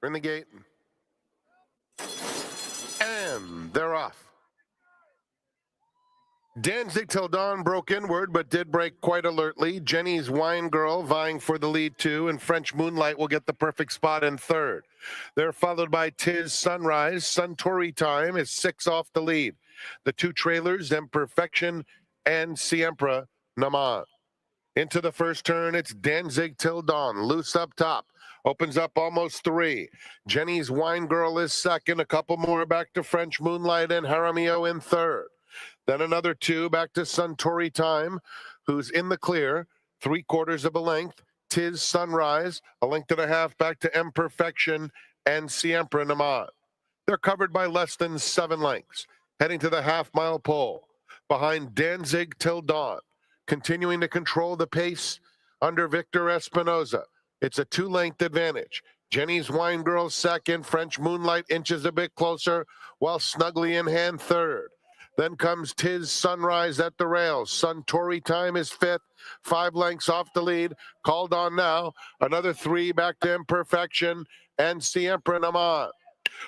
We're in the gate. And they're off. Danzig Till Dawn broke inward, but did break quite alertly. Jenny's Wine Girl vying for the lead, too, and French Moonlight will get the perfect spot in third. They're followed by Tis Sunrise. Suntory Time is 6 off the lead. The two trailers, Imperfection and Siempre Naman. Into the first turn, it's Danzig Till Dawn, loose up top. Opens up almost 3. Jenny's Wine Girl is second. A couple more back to French Moonlight and Jaramillo in third. Then another 2 back to Suntory Time, who's in the clear, 3/4 of a length. Tis Sunrise, a length and a half back to Imperfection and Siempre Naman. They're covered by less than 7 lengths. Heading to the half-mile pole. Behind Danzig Till Dawn. Continuing to control the pace under Victor Espinoza. It's a 2-length advantage. Jenny's Wine Girl second. French Moonlight inches a bit closer, while snugly in hand third. Then comes Tis Sunrise at the rails. Suntory Time is 5th, 5 lengths off the lead. Called on now. Another 3 back to Imperfection and Siempre Naman.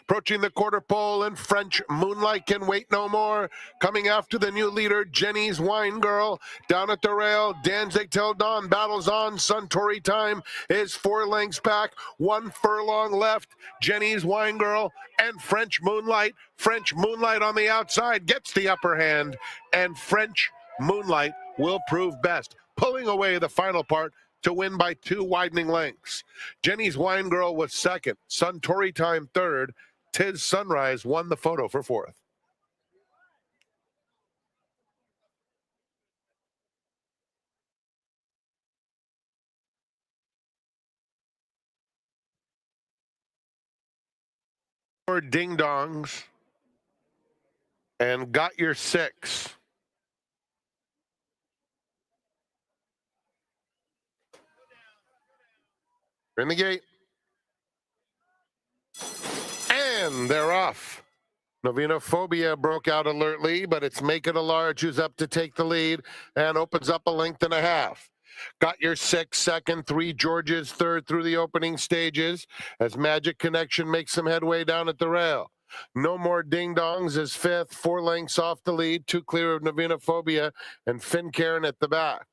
Approaching the quarter pole, and French Moonlight can wait no more. Coming after the new leader, Jenny's Wine Girl. Down at the rail, Danzig Till Dawn battles on. Suntory Time is 4 lengths back. 1 furlong left. Jenny's Wine Girl and French Moonlight. French Moonlight on the outside gets the upper hand, and French Moonlight will prove best, pulling away the final part to win by 2 widening lengths. Jenny's Wine Girl was second. Suntory Time third. Tis Sunrise won the photo for 4th. For Ding Dongs and Got Your 6. In the gate. And they're off. Novenophobia broke out alertly, but it's Make It a Large who's up to take the lead and opens up a length and a half. Got Your 6 second, 3 Georges third through the opening stages as Magic Connection makes some headway down at the rail. No More Ding Dongs is 5th, 4 lengths off the lead, 2 clear of Novenophobia and Finn Karen at the back.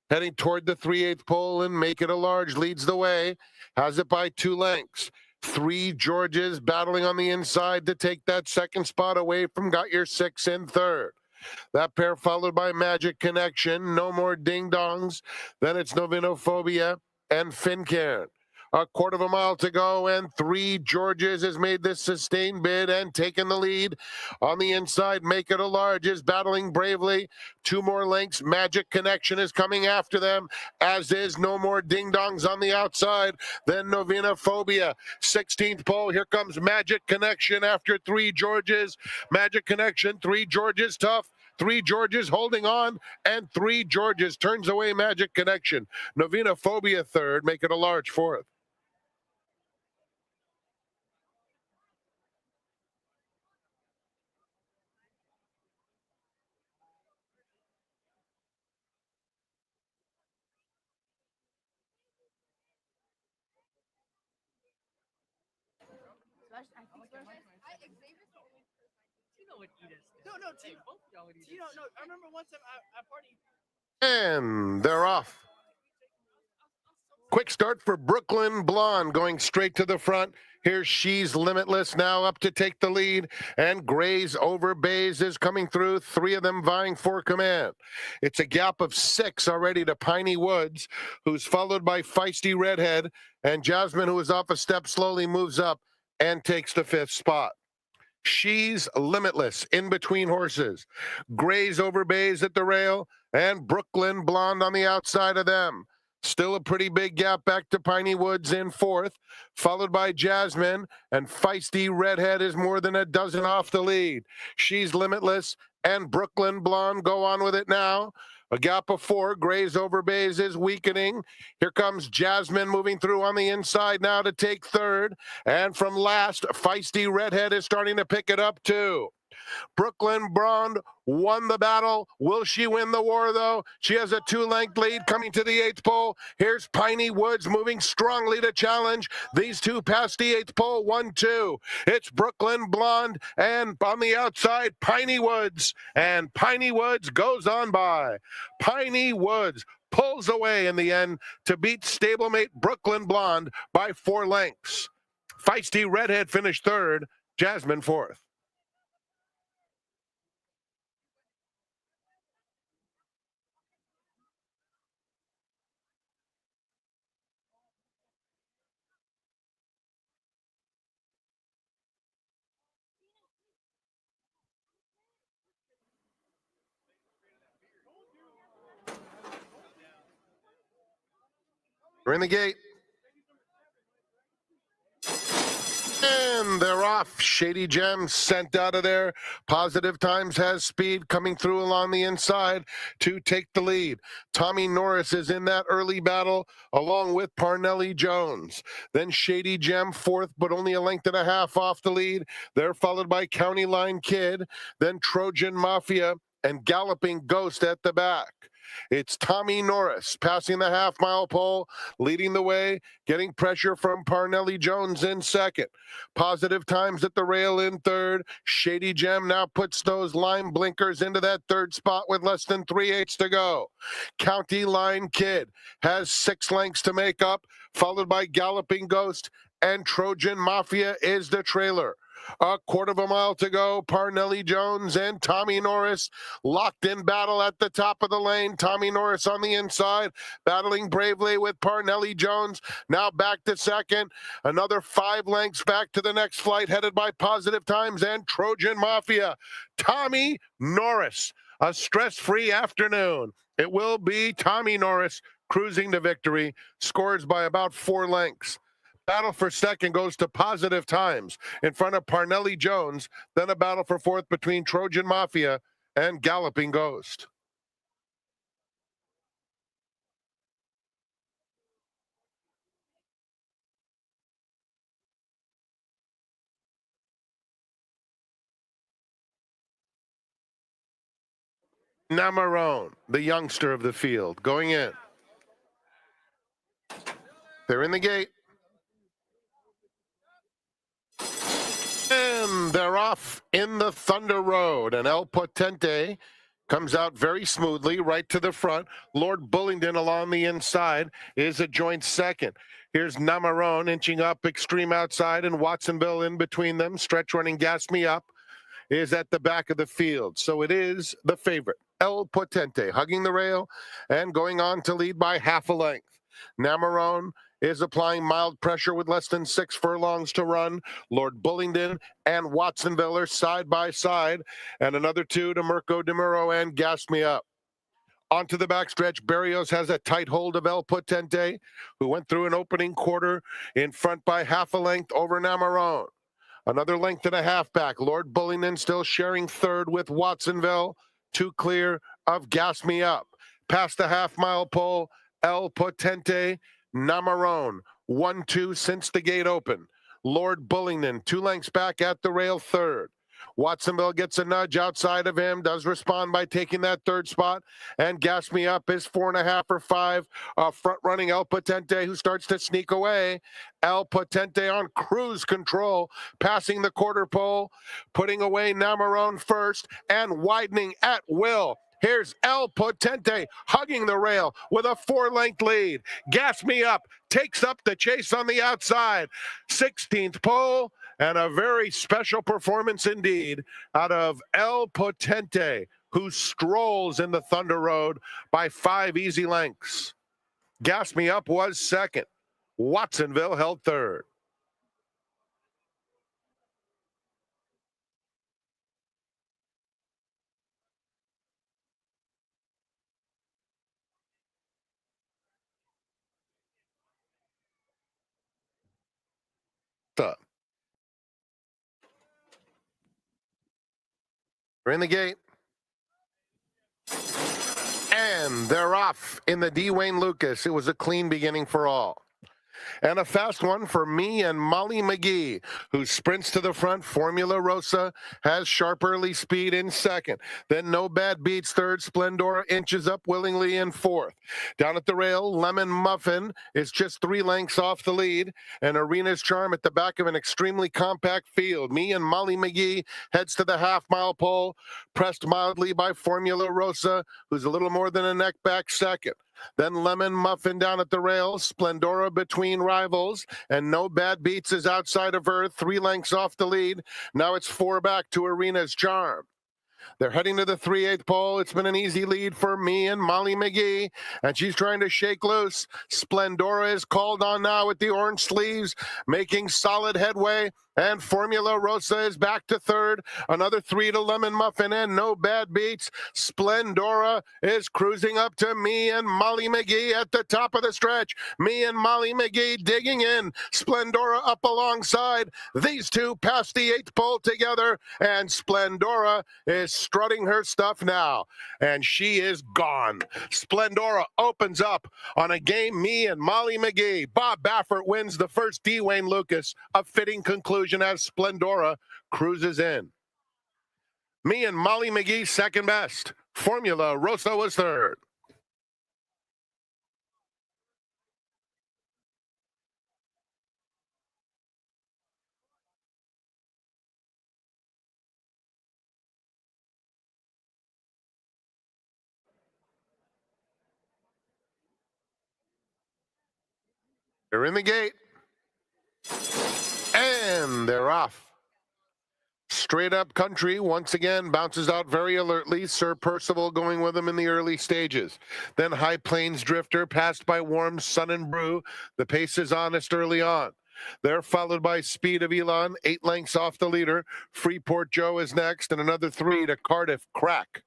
Heading toward the 3/8 pole, and Make It a Large leads the way, has it by 2 lengths. 3 Georges battling on the inside to take that second spot away from Got Your 6 in third. That pair followed by Magic Connection, No More Ding Dongs. Then it's Novenophobia and Finn Karen. 1/4 mile to go, and 3 Georges has made this sustained bid and taken the lead. On the inside, Make It a Large is battling bravely. 2 more lengths. Magic Connection is coming after them, as is No More Ding Dongs on the outside. Then Novenophobia. 16th pole. Here comes Magic Connection after 3 Georges. Magic Connection, 3 Georges tough. 3 Georges holding on, and 3 Georges turns away Magic Connection. Novenophobia third, Make It a Large fourth. I remember one time I partied. And they're off. Quick start for Brooklyn Blonde, going straight to the front. Here's She's Limitless now up to take the lead, and Grays Over Bays is coming through, 3 of them vying for command. It's a gap of 6 already to Piney Woods, who's followed by Feisty Redhead, and Jasmine, who is off a step, slowly moves up and takes the 5th spot. She's Limitless in between horses. Grays Over Bays at the rail, and Brooklyn Blonde on the outside of them. Still a pretty big gap back to Piney Woods in 4th, followed by Jasmine, and Feisty Redhead is more than a dozen off the lead. She's Limitless and Brooklyn Blonde go on with it now. A gap of 4. Grays Over Bays is weakening. Here comes Jasmine moving through on the inside now to take third. And from last, Feisty Redhead is starting to pick it up too. Brooklyn Blonde won the battle. Will she win the war, though? She has a 2-length lead coming to the 8th pole. Here's Piney Woods moving strongly to challenge. These two past the 8th pole, 1-2. It's Brooklyn Blonde, and on the outside, Piney Woods. And Piney Woods goes on by. Piney Woods pulls away in the end to beat stablemate Brooklyn Blonde by 4 lengths. Feisty Redhead finished 3rd, Jasmine 4th. We're in the gate. And they're off. Shady Gem sent out of there. Positive Times has speed coming through along the inside to take the lead. Tommy Norris is in that early battle along with Parnelli Jones. Then Shady Gem 4th, but only a length and a half off the lead. They're followed by County Line Kid, then Trojan Mafia, and Galloping Ghost at the back. It's Tommy Norris passing the half-mile pole, leading the way, getting pressure from Parnelli Jones in 2nd. Positive Times at the rail in 3rd. Shady Gem now puts those line blinkers into that 3rd spot with less than 3/8 to go. County Line Kid has 6 lengths to make up, followed by Galloping Ghost, and Trojan Mafia is the trailer. A 1/4 mile to go. Parnelli Jones and Tommy Norris locked in battle at the top of the lane. Tommy Norris on the inside, battling bravely with Parnelli Jones. Now back to 2nd. Another 5 lengths back to the next flight, headed by Positive Times and Trojan Mafia. Tommy Norris, a stress-free afternoon. It will be Tommy Norris cruising to victory, scores by about 4 lengths. Battle for 2nd goes to Positive Times in front of Parnelli Jones. Then a battle for 4th between Trojan Mafia and Galloping Ghost. Namarone, the youngster of the field, going in. They're in the gate. And they're off in the Thunder Road. And El Potente comes out very smoothly right to the front. Lord Bullingdon along the inside is a joint 2nd. Here's Namarone inching up extreme outside, and Watsonville in between them. Stretch running Gas Me Up is at the back of the field. So it is the favorite, El Potente, hugging the rail and going on to lead by half a length. Namarone is applying mild pressure with less than 6 furlongs to run. Lord Bullingdon and Watsonville are side by side, and another 2 to Mirko DeMuro and Gas Me Up. Onto the backstretch, Barrios has a tight hold of El Potente, who went through an opening quarter in front by half a length over Namarone. Another length and a half back. Lord Bullingdon still sharing 3rd with Watsonville. 2 clear of Gas Me Up. Past the half-mile pole, El Potente, Namarone, 1-2 since the gate open. Lord Bullingdon, 2 lengths back at the rail, 3rd. Watsonville gets a nudge outside of him, does respond by taking that 3rd spot, and Gas Me Up is 4.5 or 5. Front-running El Potente, who starts to sneak away. El Potente on cruise control, passing the quarter pole, putting away Namarone first, and widening at will. Here's El Potente hugging the rail with a 4-length lead. Gas Me Up takes up the chase on the outside. 16th pole, and a very special performance indeed out of El Potente, who strolls in the Thunder Road by 5 easy lengths. Gas Me Up was 2nd. Watsonville held 3rd. We're in the gate. And they're off in the D. Wayne Lucas. It was a clean beginning for all. And a fast one for me and Molly McGee, who sprints to the front. Formula Rosa has sharp early speed in second. Then No Bad Beats third. Splendora inches up willingly in fourth. Down at the rail, Lemon Muffin is just 3 lengths off the lead. And Arena's Charm at the back of an extremely compact field. Me and Molly McGee heads to the half-mile pole, pressed mildly by Formula Rosa, who's a little more than a neck back second. Then Lemon Muffin down at the rails, Splendora between rivals, and No Bad Beats is outside of her, 3 lengths off the lead. Now it's 4 back to Arena's Charm. They're heading to the 3/8 pole. It's been an easy lead for me and Molly McGee, and she's trying to shake loose. Splendora is called on now with the orange sleeves, making solid headway. And Formula Rosa is back to third. Another 3 to Lemon Muffin and No Bad Beats. Splendora is cruising up to me and Molly McGee at the top of the stretch. Me and Molly McGee digging in. Splendora up alongside. These two pass the 8th pole together, and Splendora is strutting her stuff now. And she is gone. Splendora opens up on a game me and Molly McGee. Bob Baffert wins the first D. Wayne Lucas, a fitting conclusion as Splendora cruises in. Me and Molly McGee second best. Formula Rosa was third. They're in the gate. And they're off. Straight Up Country once again bounces out very alertly. Sir Percival going with him in the early stages. Then High Plains Drifter passed by Warm Sun and Brew. The pace is honest early on. They're followed by Speed of Elon, 8 lengths off the leader. Freeport Joe is next, and another 3 to Cardiff Crack.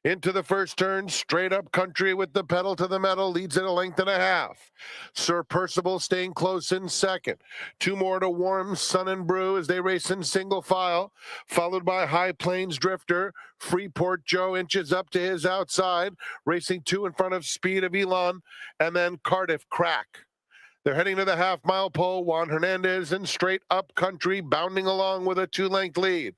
Into the first turn, Straight Up Country with the pedal to the metal, leads at 1.5 lengths. Sir Percival staying close in second. 2 more to Warm Sun and Brew as they race in single file, followed by High Plains Drifter. Freeport Joe inches up to his outside, racing 2 in front of Speed of Elon, and then Cardiff Crack. They're heading to the half-mile pole. Juan Hernandez and Straight Up Country bounding along with a 2-length lead.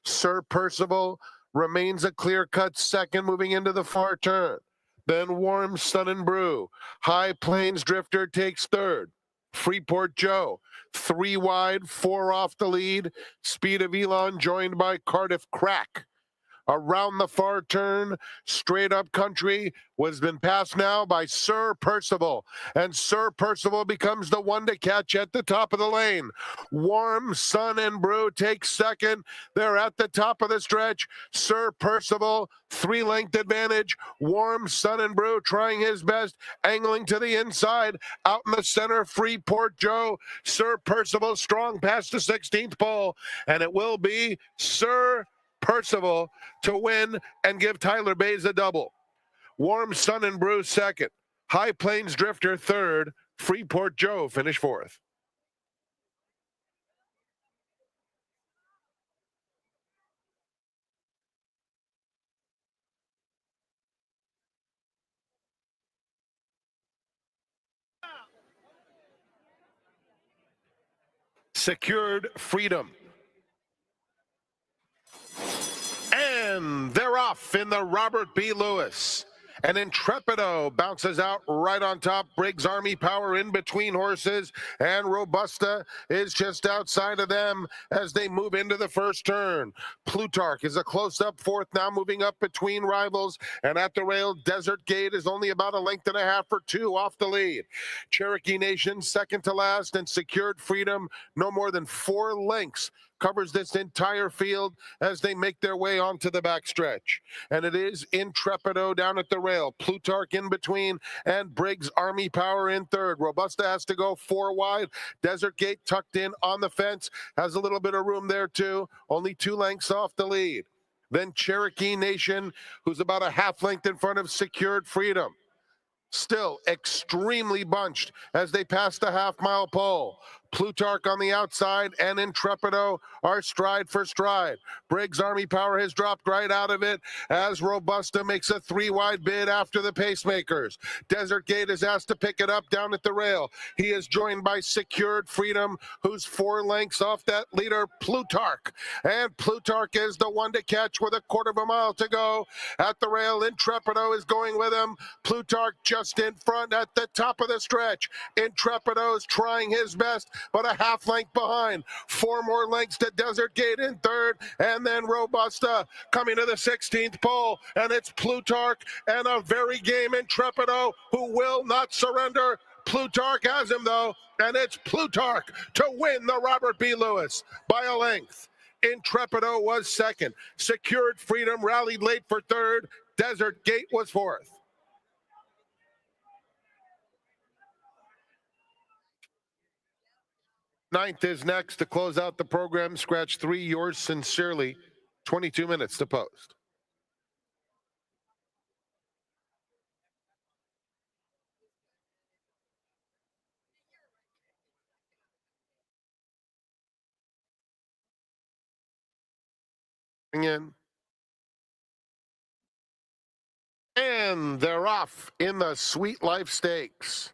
Sir Percival remains a clear-cut second moving into the far turn. Then Warm Sun and Brew. High Plains Drifter takes third. Freeport Joe, 3 wide, 4 off the lead. Speed of Elon joined by Cardiff Crack. Around the far turn, Straight Up Country has been passed now by Sir Percival, and Sir Percival becomes the one to catch at the top of the lane. Warm Sun and Brew takes second. They're at the top of the stretch. Sir Percival, 3-length advantage. Warm Sun and Brew trying his best, angling to the inside. Out in the center, Freeport Joe. Sir Percival strong past the 16th pole, and it will be Sir Percival to win and give Tyler Bays a double. Warm Sun and Brew second. High Plains Drifter third. Freeport Joe finish fourth. Secured Freedom. And they're off in the Robert B. Lewis. And Intrepido bounces out right on top. Briggs Army Power in between horses. And Robusta is just outside of them as they move into the first turn. Plutarch is a close-up fourth now, moving up between rivals. And at the rail, Desert Gate is only about 1.5 lengths or 2 off the lead. Cherokee Nation second to last, and Secured Freedom no more than 4 lengths covers this entire field as they make their way onto the backstretch. And it is Intrepido down at the rail, Plutarch in between, and Briggs Army Power in third. Robusta has to go 4 wide. Desert Gate tucked in on the fence, has a little bit of room there too, only 2 lengths off the lead. Then Cherokee Nation, who's about 1/2 length in front of Secured Freedom. Still extremely bunched as they pass the half-mile pole. Plutarch on the outside, and Intrepido are stride for stride. Briggs Army Power has dropped right out of it as Robusta makes a 3-wide bid after the pacemakers. Desert Gate is asked to pick it up down at the rail. He is joined by Secured Freedom, who's 4 lengths off that leader, Plutarch. And Plutarch is the one to catch with a quarter of a mile to go. At the rail, Intrepido is going with him. Plutarch just in front at the top of the stretch. Intrepido is trying his best, but a half length behind. 4 more lengths to Desert Gate in third, and then Robusta coming to the 16th pole, and it's Plutarch and a very game Intrepido who will not surrender. Plutarch has him though, and it's Plutarch to win the Robert B. Lewis by a length. Intrepido was second. Secured Freedom rallied late for third. Desert Gate was fourth. Ninth is next to close out the program. Scratch 3, yours sincerely. 22 minutes to post. In. And they're off in the Sweet Life Stakes.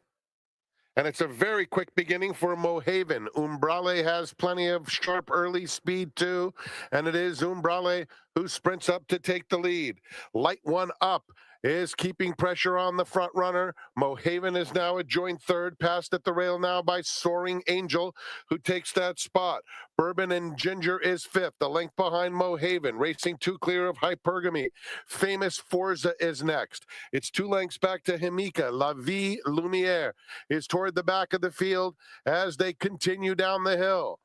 And it's a very quick beginning for Mohaven. Umbrale has plenty of sharp early speed too. And it is Umbrale who sprints up to take the lead. Light One Up is keeping pressure on the front runner. Mohaven is now a joint third, passed at the rail now by Soaring Angel, who takes that spot. Bourbon and Ginger is fifth, a length behind Mohaven, racing 2 clear of Hypergamy. Famous Forza is next. It's 2 lengths back to Himika. La Vie Lumiere is toward the back of the field as they continue down the hill.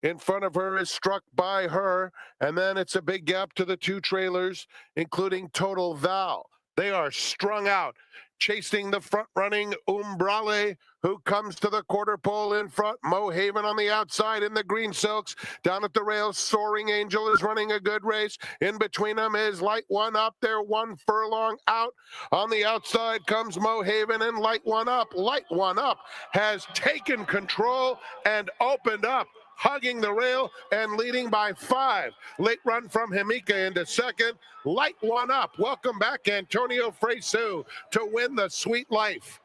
In front of her is Struck by Her, and then it's a big gap to the 2 trailers, including Total Val. They are strung out, chasing the front-running Umbrale, who comes to the quarter pole in front. Mohaven on the outside in the green silks. Down at the rails, Soaring Angel is running a good race. In between them is Light One Up. They're 1 furlong out. On the outside comes Mohaven and Light One Up. Light One Up has taken control and opened up, hugging the rail and leading by 5. Late run from Himika into second. Light One Up. Welcome back, Antonio Fresu, to win the Sweet Life.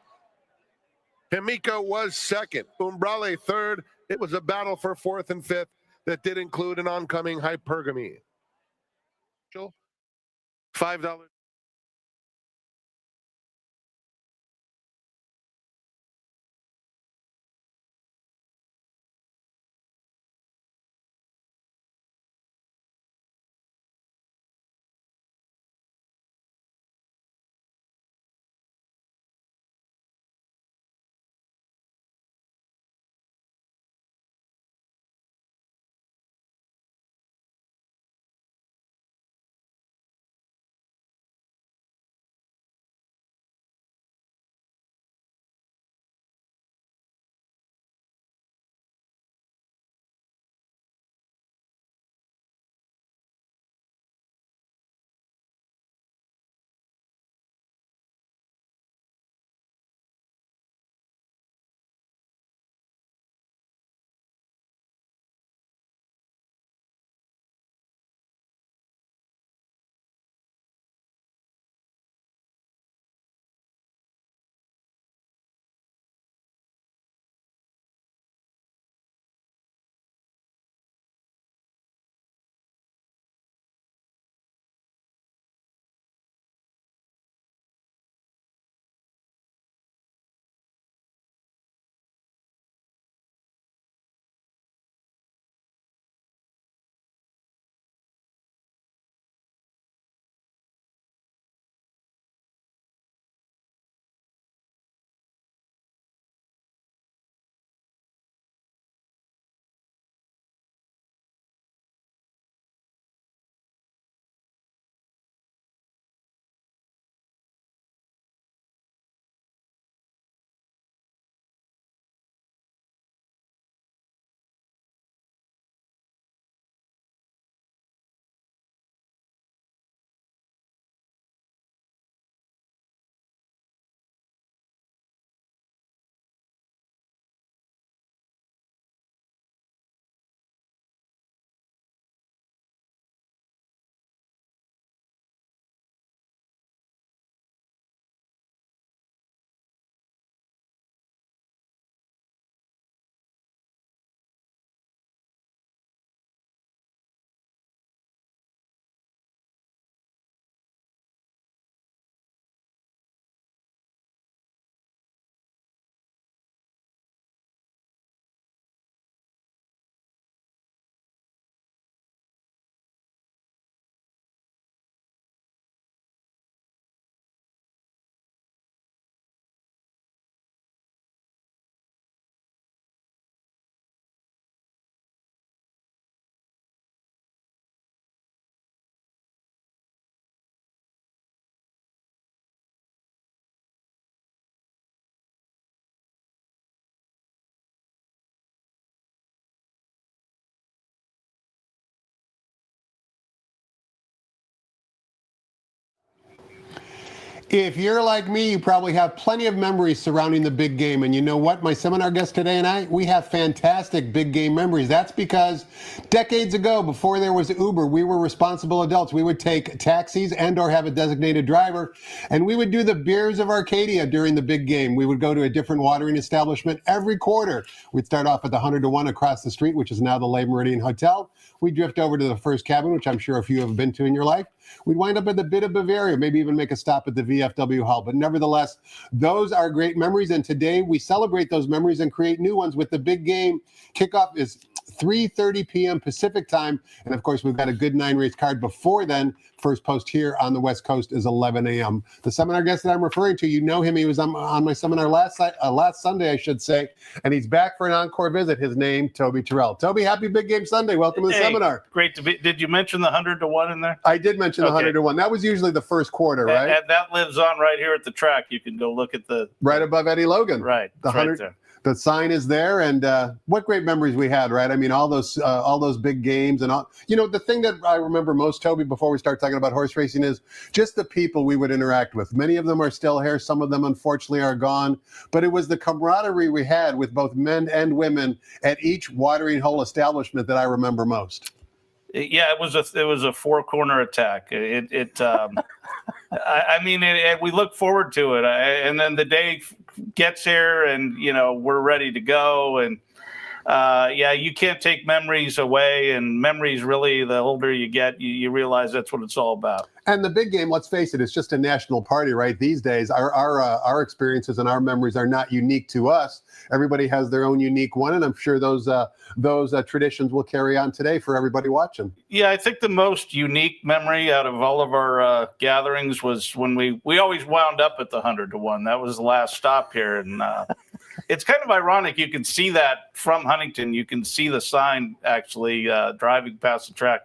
Himika was second. Umbrale third. It was a battle for 4th and 5th that did include an oncoming Hypergamy. $5. If you're like me, you probably have plenty of memories surrounding the big game. And you know what? My seminar guest today and I, we have fantastic big game memories. That's because decades ago, before there was Uber, we were responsible adults. We would take taxis and or have a designated driver, and we would do the Beers of Arcadia during the big game. We would go to a different watering establishment every quarter. We'd start off at the 100 to 1 across the street, which is now the Le Meridian Hotel. We'd drift over to the First Cabin, which I'm sure a few have been to in your life. We'd wind up at the Bit of Bavaria, maybe even make a stop at the VFW Hall. But nevertheless, those are great memories. And today we celebrate those memories and create new ones with the big game. Kickoff is 3:30 p.m. Pacific time. And of course, we've got a good 9-race card before then. First post here on the West Coast is 11 a.m. The seminar guest that I'm referring to, you know him. He was on my seminar last Sunday, I should say. And he's back for an encore visit. His name, Toby Turrell. Toby, happy Big Game Sunday. Welcome to the seminar. Great to be. Did you mention the 100 to 1 in there? I did mention the 100 to 1. That was usually the first quarter, right? And that lives on right here at the track. You can go look at the right above Eddie Logan. Right. The 100. Right there. The sign is there, and what great memories we had, right? I mean, all those big games and all. You know, the thing that I remember most, Toby, before we start talking about horse racing is just the people we would interact with. Many of them are still here. Some of them, unfortunately, are gone. But it was the camaraderie we had with both men and women at each watering hole establishment that I remember most. Yeah, it was a four-corner attack. I mean, we look forward to it, and then the day gets here, and we're ready to go. And you can't take memories away, and memories really, the older you get, you realize that's what it's all about. And the big game, let's face it, it's just a national party, right? These days, our experiences and our memories are not unique to us. Everybody has their own unique one, and I'm sure those traditions will carry on today for everybody watching. Yeah, I think the most unique memory out of all of our gatherings was when we always wound up at the 100 to 1. That was the last stop here, and it's kind of ironic. You can see that from Huntington. You can see the sign actually driving past the track.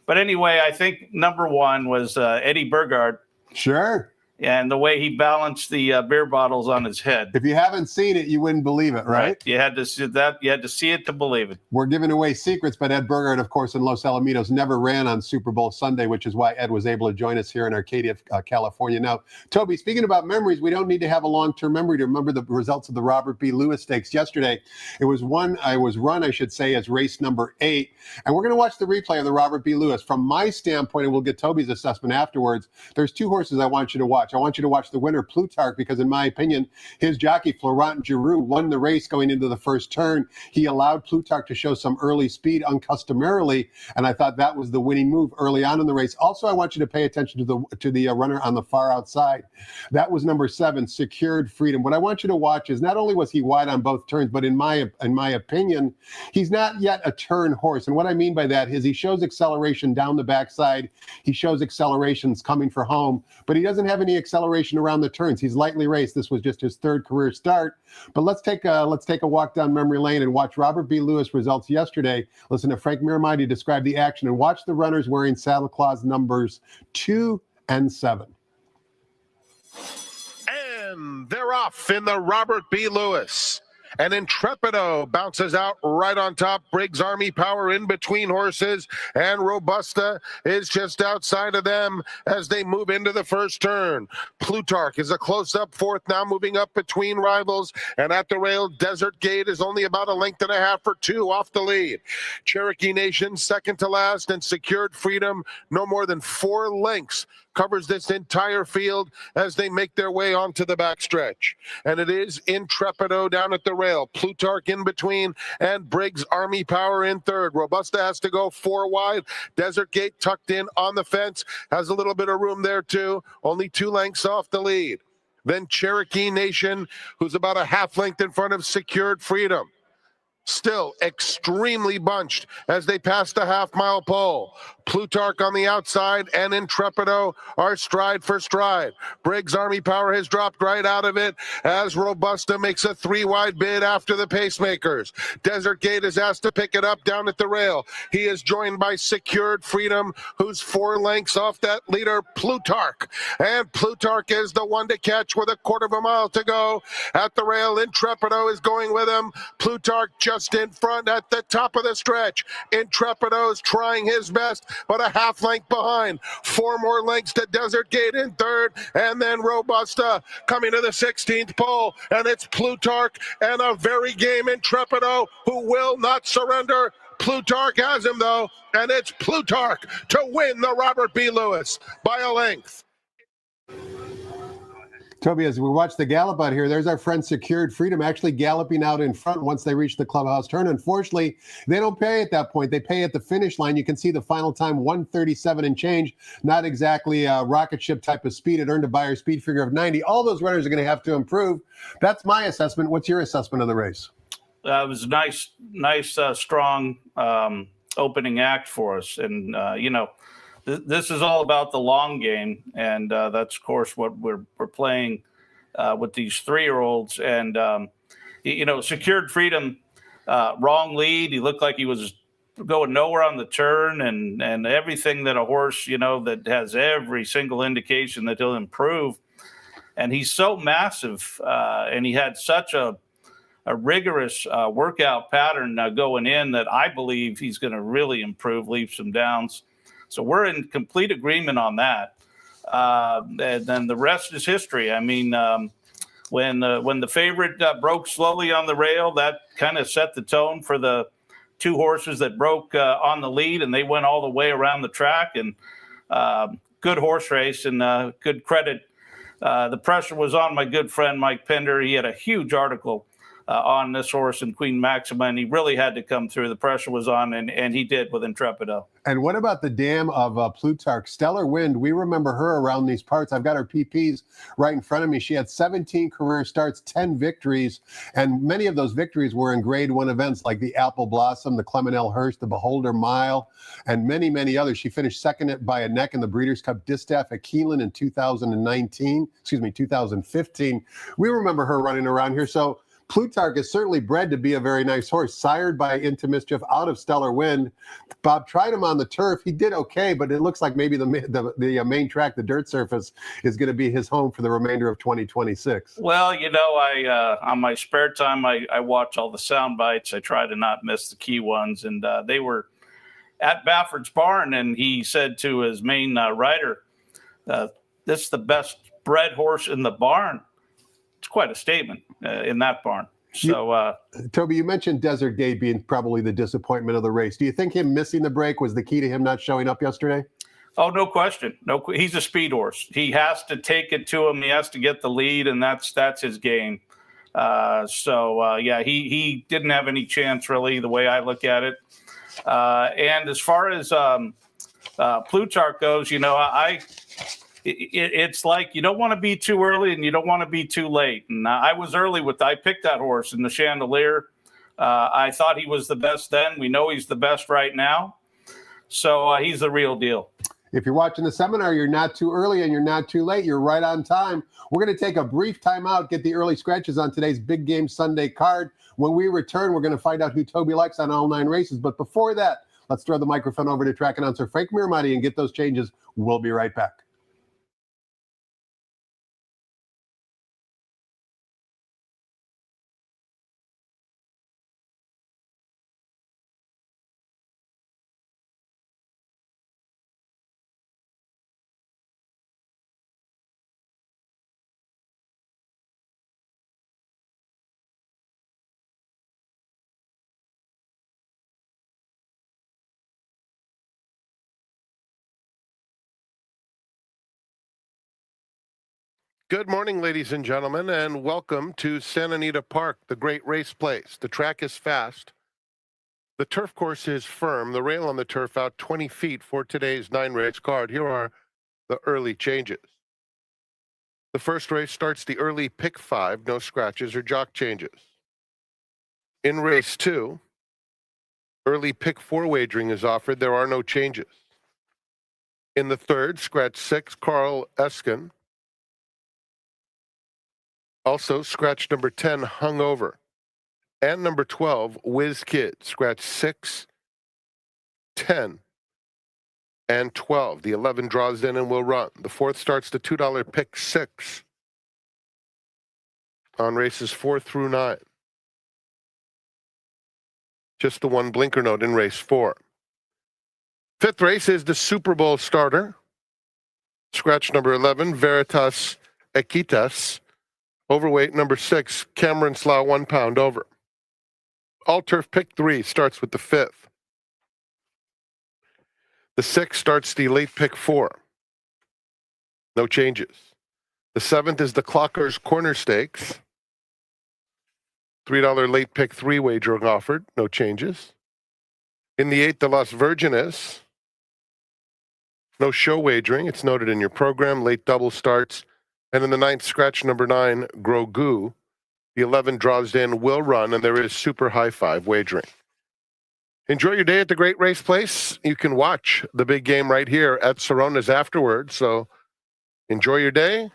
But anyway, I think number one was Eddie Burgard. Sure. And the way he balanced the beer bottles on his head. If you haven't seen it, you wouldn't believe it, right? You had to see that. You had to see it to believe it. We're giving away secrets, but Ed Burgard, of course, in Los Alamitos, never ran on Super Bowl Sunday, which is why Ed was able to join us here in Arcadia, California. Now, Toby, speaking about memories, we don't need to have a long-term memory to remember the results of the Robert B. Lewis Stakes yesterday. It was run, I should say, as race number 8. And we're going to watch the replay of the Robert B. Lewis. From my standpoint, and we'll get Toby's assessment afterwards, there's 2 horses I want you to watch. I want you to watch the winner, Plutarch, because in my opinion, his jockey, Florent Giroux, won the race going into the first turn. He allowed Plutarch to show some early speed uncustomarily, and I thought that was the winning move early on in the race. Also, I want you to pay attention to the runner on the far outside. That was number 7, Secured Freedom. What I want you to watch is not only was he wide on both turns, but in my opinion, he's not yet a turn horse. And what I mean by that is he shows acceleration down the backside. He shows accelerations coming for home, but he doesn't have any acceleration around the turns. He's lightly raced. This was just his 3rd career start. But let's take a walk down memory lane and watch Robert B. Lewis results yesterday. Listen to Frank Miramitti describe the action and watch the runners wearing saddle claws numbers 2 and 7. And they're off in the Robert B. Lewis. And Intrepido bounces out right on top. Briggs Army Power in between horses. And Robusta is just outside of them as they move into the first turn. Plutarch is a close-up 4th now, moving up between rivals. And at the rail, Desert Gate is only about a length and a half or 2 off the lead. Cherokee Nation second to last, and Secured Freedom no more than 4 lengths covers this entire field as they make their way onto the backstretch. And it is Intrepido down at the rail, Plutarch in between, and Briggs Army Power in 3rd. Robusta has to go 4 wide. Desert Gate tucked in on the fence, has a little bit of room there too, only 2 lengths off the lead. Then Cherokee Nation, who's about a half length in front of Secured Freedom. Still extremely bunched as they pass the half-mile pole. Plutarch on the outside and Intrepido are stride for stride. Briggs Army Power has dropped right out of it as Robusta makes a 3-wide bid after the pacemakers. Desert Gate is asked to pick it up down at the rail. He is joined by Secured Freedom, who's 4 lengths off that leader, Plutarch. And Plutarch is the one to catch with a 1/4 mile to go. At the rail, Intrepido is going with him. Plutarch just just in front at the top of the stretch. Intrepido's trying his best, but a half length behind. 4 more lengths to Desert Gate in third, and then Robusta coming to the 16th pole, and it's Plutarch and a very game Intrepido who will not surrender. Plutarch has him, though, and it's Plutarch to win the Robert B. Lewis by a length. Toby, as we watch the gallop out here, there's our friend Secured Freedom actually galloping out in front once they reach the clubhouse turn. Unfortunately, they don't pay at that point. They pay at the finish line. You can see the final time, 1:37 and change. Not exactly a rocket ship type of speed. It earned a buyer speed figure of 90. All those runners are going to have to improve. That's my assessment. What's your assessment of the race? It was a nice, strong opening act for us. And, this is all about the long game. And that's, of course, what we're playing with these 3-year-olds. And, Secured Freedom, wrong lead. He looked like he was going nowhere on the turn, and everything that a horse, that has every single indication that he'll improve. And he's so massive, and he had such a rigorous workout pattern going in that I believe he's going to really improve leaps and downs. So we're in complete agreement on that. And then the rest is history. I mean, when the favorite broke slowly on the rail, that kind of set the tone for the 2 horses that broke on the lead, and they went all the way around the track. And good horse race, and good credit. The pressure was on my good friend Mike Pender. He had a huge article on this horse and Queen Maxima, and he really had to come through. The pressure was on, and he did with Intrepido. And what about the dam of Plutarch? Stellar Wind, we remember her around these parts. I've got her PPs right in front of me. She had 17 career starts, 10 victories, and many of those victories were in Grade 1 events like the Apple Blossom, the Clement L. Hurst, the Beholder Mile, and many, many others. She finished second by a neck in the Breeders' Cup Distaff at Keeneland in 2015. We remember her running around here. So Plutarch is certainly bred to be a very nice horse, sired by Into Mischief out of Stellar Wind. Bob tried him on the turf. He did okay, but it looks like maybe the main track, the dirt surface, is going to be his home for the remainder of 2026. Well, I on my spare time, I watch all the sound bites. I try to not miss the key ones. And they were at Bafford's barn, and he said to his main rider, this is the best bred horse in the barn. It's quite a statement in that barn. So, Toby, you mentioned Desert Gate being probably the disappointment of the race. Do you think him missing the break was the key to him not showing up yesterday? Oh, no question. He's a speed horse. He has to take it to him. He has to get the lead, and that's his game. He didn't have any chance, really, the way I look at it. And as far as Plutarch goes, it's like you don't want to be too early and you don't want to be too late. And I was early I picked that horse in the Chandelier. I thought he was the best then. We know he's the best right now. So he's the real deal. If you're watching the seminar, you're not too early and you're not too late. You're right on time. We're going to take a brief time out, get the early scratches on today's Big Game Sunday card. When we return, we're going to find out who Toby likes on all 9 races. But before that, let's throw the microphone over to track announcer Frank Miramati and get those changes. We'll be right back. Good morning, ladies and gentlemen, and welcome to Santa Anita Park, the great race place. The track is fast. The turf course is firm. The rail on the turf out 20 feet for today's 9-race card. Here are the early changes. The first race starts the early pick 5, no scratches or jock changes. In race 2, early pick 4 wagering is offered. There are no changes. In the third, scratch 6, Carl Eskin. Also, scratch number 10, Hung Over. And number 12, Whiz Kid. Scratch 6, 10, and 12. The 11 draws in and will run. The fourth starts the $2 pick 6 on races 4 through 9. Just the one blinker note in race 4. 5th race is the Super Bowl starter. Scratch number 11, Veritas Equitas. Overweight number 6, Cameron Slough, 1 pound over. All turf pick 3 starts with the 5th. The 6 starts the late pick 4. No changes. The 7th is the Clockers Corner Stakes. $3 late pick 3 wagering offered. No changes. In the 8th, the Las Virgenes. No show wagering. It's noted in your program. Late double starts. And in the 9th, scratch number 9, Grogu. The 11 draws in, will run, and there is super high 5 wagering. Enjoy your day at the Great Race Place. You can watch the big game right here at Sorona's afterwards. So enjoy your day.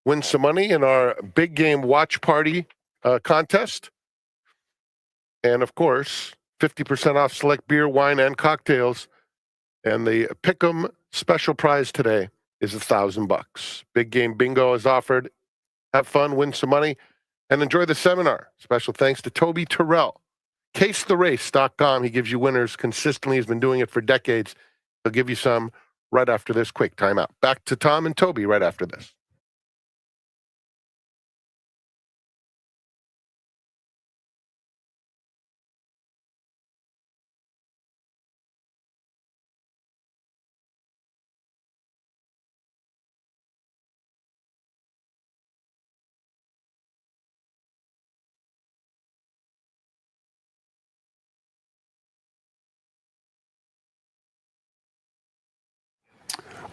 Win some money in our big game watch party contest. And of course, 50% off select beer, wine, and cocktails. And the Pick'em special prize today is $1,000. Big game bingo is offered. Have fun, win some money, and enjoy the seminar. Special thanks to Toby Turrell. CaseTheRace.com. He gives you winners consistently. He's been doing it for decades. He'll give you some right after this quick timeout. Back to Tom and Toby right after this.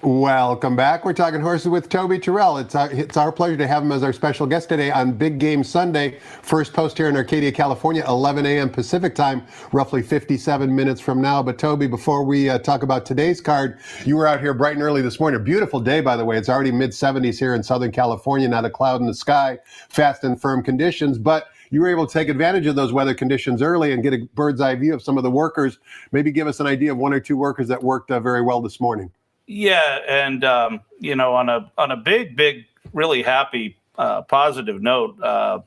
Welcome back. We're talking horses with Toby Turrell. It's our pleasure to have him as our special guest today on Big Game Sunday. First post here in Arcadia, California, 11 a.m. Pacific time, roughly 57 minutes from now. But Toby, before we talk about today's card, you were out here bright and early this morning. A beautiful day, by the way. It's already mid-70s here in Southern California, not a cloud in the sky, fast and firm conditions. But you were able to take advantage of those weather conditions early and get a bird's eye view of some of the workers. Maybe give us an idea of 1 or 2 workers that worked very well this morning. Yeah, and on a big, really happy, positive note,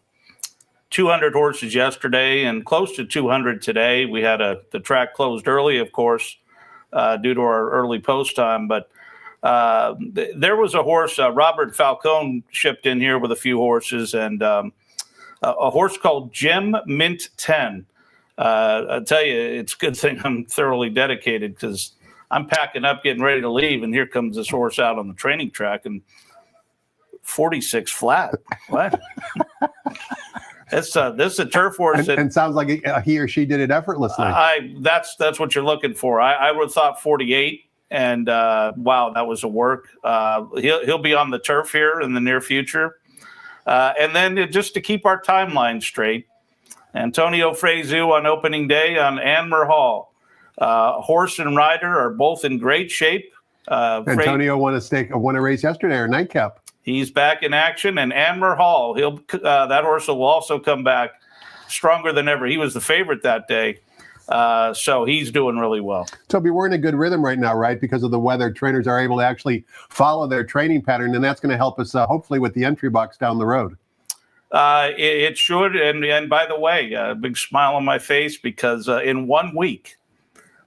200 horses yesterday and close to 200 today. We had the track closed early, of course, due to our early post time. But there was a horse, Robert Falcone, shipped in here with a few horses, and a horse called Jim Mint 10. I tell you, it's a good thing I'm thoroughly dedicated, because I'm packing up, getting ready to leave, and here comes this horse out on the training track, and 46 flat. What? This is a turf horse. And sounds like he or she did it effortlessly. That's what you're looking for. I would have thought 48, and wow, that was a work. He'll be on the turf here in the near future. And then just to keep our timeline straight, Antonio Frezu on opening day on Anmer Hall. Horse and rider are both in great shape. Antonio won a race yesterday, or nightcap. He's back in action, and Anmer Hall, that horse will also come back stronger than ever. He was the favorite that day, so he's doing really well. Toby, we're in a good rhythm right now, right? Because of the weather, trainers are able to actually follow their training pattern, and that's going to help us hopefully with the entry box down the road. It should, and by the way, a big smile on my face, because in 1 week,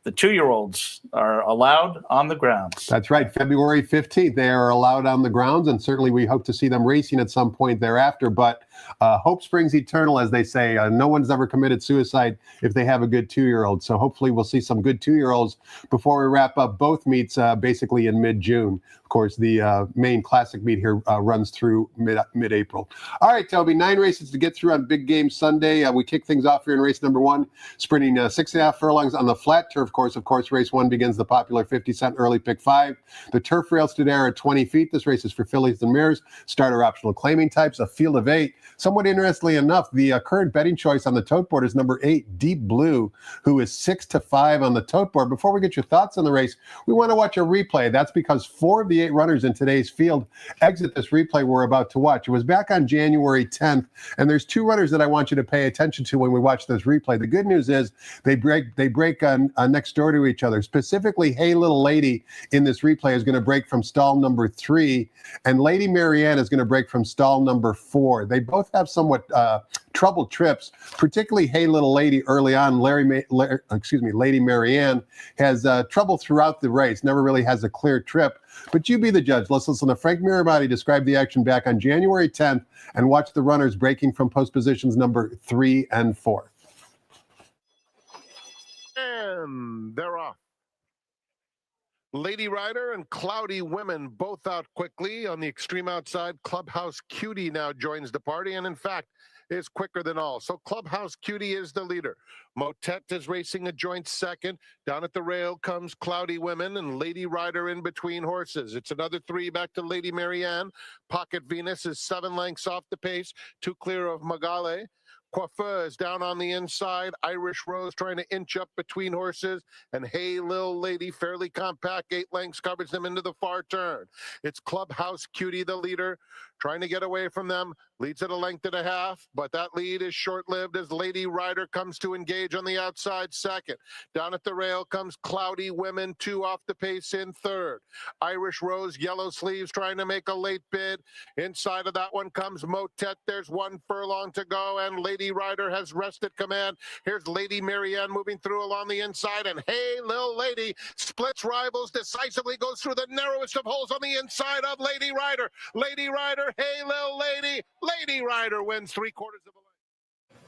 the 2-year-olds are allowed on the grounds. That's right. February 15th, they are allowed on the grounds, and certainly we hope to see them racing at some point thereafter. But hope springs eternal, as they say. No one's ever committed suicide if they have a good 2-year-old. So hopefully we'll see some good 2-year-olds before we wrap up both meets basically in mid-June. Of course, the main classic meet here runs through mid-April. All right, Toby, 9 races to get through on Big Game Sunday. We kick things off here in race number 1, sprinting 6.5 furlongs on the flat turf course. Of course, race 1 begins the popular 50-cent early pick 5. The turf rails today are at 20 feet. This race is for fillies and mares, starter optional claiming types, a field of 8. Somewhat interestingly enough, the current betting choice on the tote board is number 8, Deep Blue, who is 6-5 on the tote board. Before we get your thoughts on the race, we want to watch a replay. That's because 4 of the 8 runners in today's field exit this replay we're about to watch. It was back on January 10th, and there's 2 runners that I want you to pay attention to when we watch this replay. The good news is they break next door to each other. Specifically, Hey Little Lady in this replay is going to break from stall number 3, and Lady Marianne is going to break from stall number 4. They both have somewhat troubled trips, particularly Hey Little Lady early on. Lady Marianne has trouble throughout the race, never really has a clear trip. But you be the judge. Let's listen to Frank Mirabati describe the action back on January 10th and watch the runners breaking from post positions number 3 and 4. And they're off. Lady Rider and Cloudy Women both out quickly. On the extreme outside, Clubhouse Cutie now joins the party, and in fact is quicker than all. So Clubhouse Cutie is the leader. Motet is racing a joint second. Down at the rail comes Cloudy Women and Lady Rider in between horses. It's another 3 back to Lady Marianne. Pocket Venus is 7 lengths off the pace, 2 clear of Magale. Coiffeur is down on the inside. Irish Rose trying to inch up between horses. And Hey Lil Lady, fairly compact, 8 lengths, covers them into the far turn. It's Clubhouse Cutie, the leader, trying to get away from them. Leads at a length and a half, but that lead is short-lived as Lady Rider comes to engage on the outside second. Down at the rail comes Cloudy Women, 2 off the pace in third. Irish Rose, yellow sleeves, trying to make a late bid. Inside of that one comes Motet. There's 1 furlong to go, and Lady Rider has wrested command. Here's Lady Marianne moving through along the inside, and Hey Lil Lady splits rivals decisively, goes through the narrowest of holes on the inside of Lady Rider. Lady Rider, Hey Lil Lady. Lady Rider wins 3/4 of a length.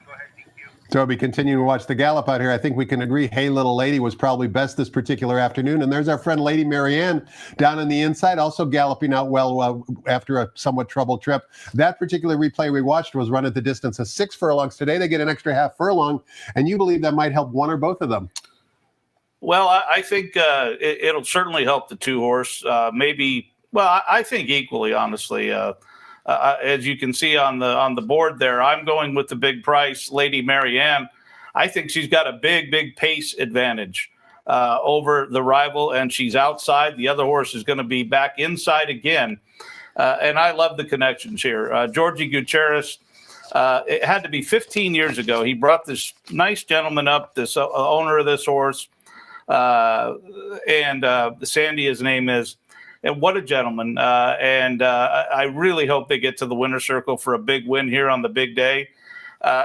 Go ahead, DQ. Toby, continuing to watch the gallop out here, I think we can agree Hey Little Lady was probably best this particular afternoon. And there's our friend Lady Marianne down on the inside, also galloping out well after a somewhat troubled trip. That particular replay we watched was run at the distance of 6 furlongs. Today they get an extra half furlong, and you believe that might help one or both of them. Well, I think it'll certainly help the 2-horse. I think equally, honestly. As you can see on the board there, I'm going with the big price, Lady Marianne. I think she's got a big pace advantage over the rival, and she's outside. The other horse is going to be back inside again. And I love the connections here. Georgie Gutierrez, it had to be 15 years ago. He brought this nice gentleman up, this owner of this horse, and Sandy, his name is. And what a gentleman. I really hope they get to the winner's circle for a big win here on the big day.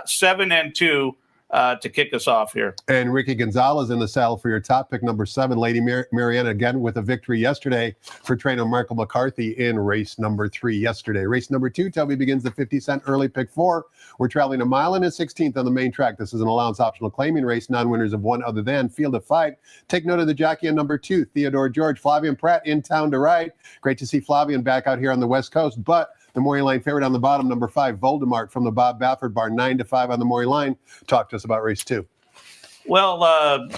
7 and 2 to kick us off here. And Ricky Gonzalez in the saddle for your top pick, number 7, Lady Marianne, again with a victory yesterday for trainer Michael McCarthy in race number 3 yesterday. Race number 2, Toby, begins the 50-cent early pick 4. We're traveling 1 mile and a 16th on the main track. This is an allowance optional claiming race, non-winners of 1 other than field of 5. Take note of the jockey on number 2, Theodore George. Flavian Pratt in town to ride. Great to see Flavian back out here on the West Coast, but the Maury Line favorite on the bottom, number 5, Voldemort from the Bob Baffert Bar, 9-5 on the Maury Line. Talk to us about race 2. Well,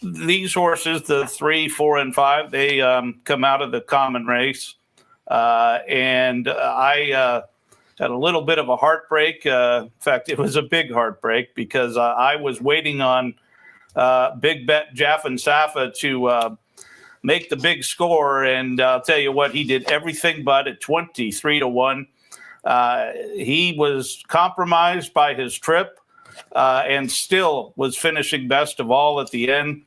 these horses, the 3, 4, and 5, they come out of the common race. And I had a little bit of a heartbreak. In fact, it was a big heartbreak because I was waiting on Big Bet Jaffin Safa to make the big score. And I'll tell you what, he did everything but at 23-1. He was compromised by his trip and still was finishing best of all at the end.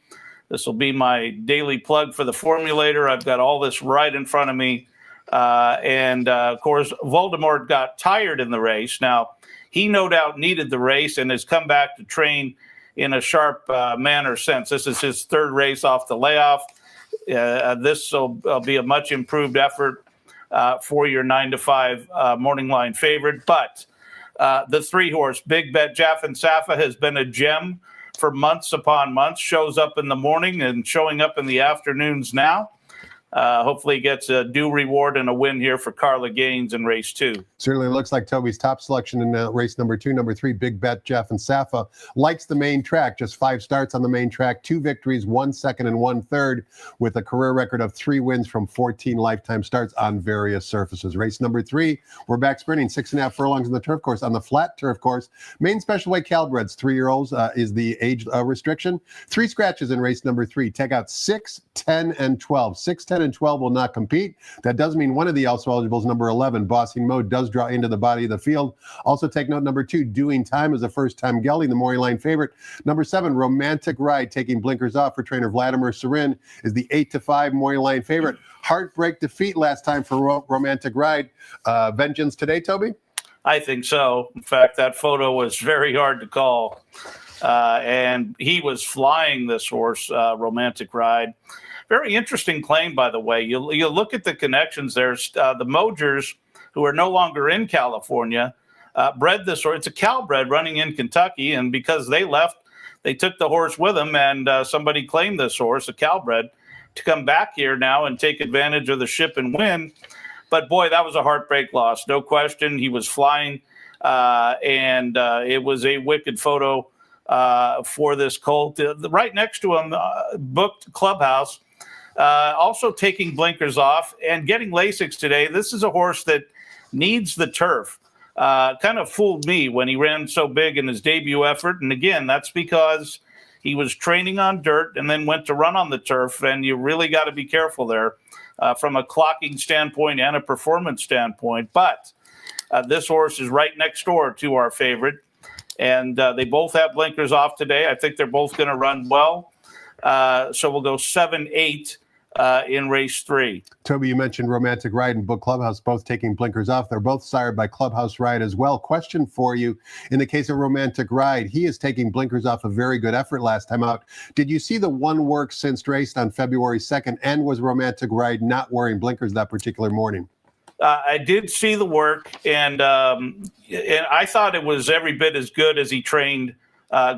This will be my daily plug for the formulator. I've got all this right in front of me. Of course, Voldemort got tired in the race. Now, he no doubt needed the race and has come back to train in a sharp manner since. This is his 3rd race off the layoff. This will be a much improved effort for your 9-5 morning line favorite. But the 3-horse, Big Bet Jaffin Safa, has been a gem for months upon months. Shows up in the morning and showing up in the afternoons now. Hopefully gets a due reward and a win here for Carla Gaines in race 2. Certainly looks like Toby's top selection in race number 2. Number 3, Big Bet Jaffin Safa, likes the main track. Just 5 starts on the main track, 2 victories, 1 second and 1 third, with a career record of 3 wins from 14 lifetime starts on various surfaces. Race number 3, we're back sprinting 6.5 furlongs on the turf course. On the flat turf course, main special weight Calbreds, 3-year-olds is the age restriction. 3 scratches in race number 3. Take out 6, 10, and 12. 6, 10, and 12 will not compete. That does mean one of the also eligibles, number 11, Bossing Mode, does draw into the body of the field. Also take note, number 2, Doing Time is a first-time gelding, the Maury Line favorite. Number 7, Romantic Ride, taking blinkers off for trainer Vladimir Serin, is the 8-5 Maury Line favorite. Heartbreak defeat last time for Romantic Ride. Vengeance today, Toby? I think so. In fact, that photo was very hard to call. And he was flying this horse, Romantic Ride. Very interesting claim, by the way. You look at the connections. There's the Mojers, who are no longer in California, bred this horse. It's a Calbred running in Kentucky, and because they left, they took the horse with them, and somebody claimed this horse, a Calbred, to come back here now and take advantage of the ship and win. But boy, that was a heartbreak loss, no question. He was flying, and it was a wicked photo for this colt. Right next to him, booked Clubhouse, also taking blinkers off and getting Lasix today. This is a horse that needs the turf. Kind of fooled me when he ran so big in his debut effort. And again, that's because he was training on dirt and then went to run on the turf. And you really got to be careful there from a clocking standpoint and a performance standpoint. But this horse is right next door to our favorite. And they both have blinkers off today. I think they're both going to run well. So we'll go 7-8 in race 3. Toby, you mentioned Romantic Ride and Book Clubhouse both taking blinkers off. They're both sired by Clubhouse Ride as well. Question for you. In the case of Romantic Ride, he is taking blinkers off a very good effort last time out. Did you see the one work since raced on February 2nd? And was Romantic Ride not wearing blinkers that particular morning? I did see the work, and I thought it was every bit as good as he trained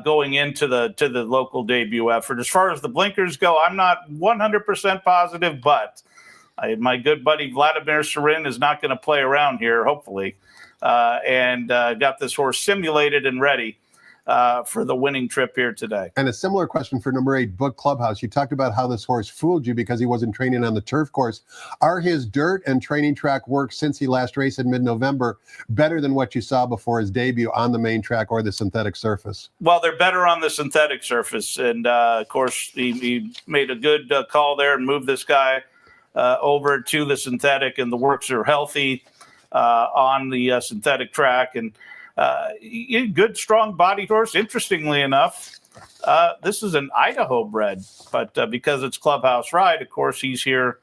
going into the local debut effort. As far as the blinkers go, I'm not 100% positive, but my good buddy Vladimir Serin is not going to play around here, hopefully, and got this horse simulated and ready for the winning trip here today. And a similar question for number 8, Book Clubhouse. You talked about how this horse fooled you because he wasn't training on the turf course. Are his dirt and training track work since he last raced in mid-November better than what you saw before his debut on the main track or the synthetic surface? Well, they're better on the synthetic surface. And, of course, he made a good call there and moved this guy over to the synthetic, and the works are healthy on the synthetic track. And good, strong-bodied horse. Interestingly enough, this is an Idaho bred, but because it's Clubhouse Ride, of course, he's here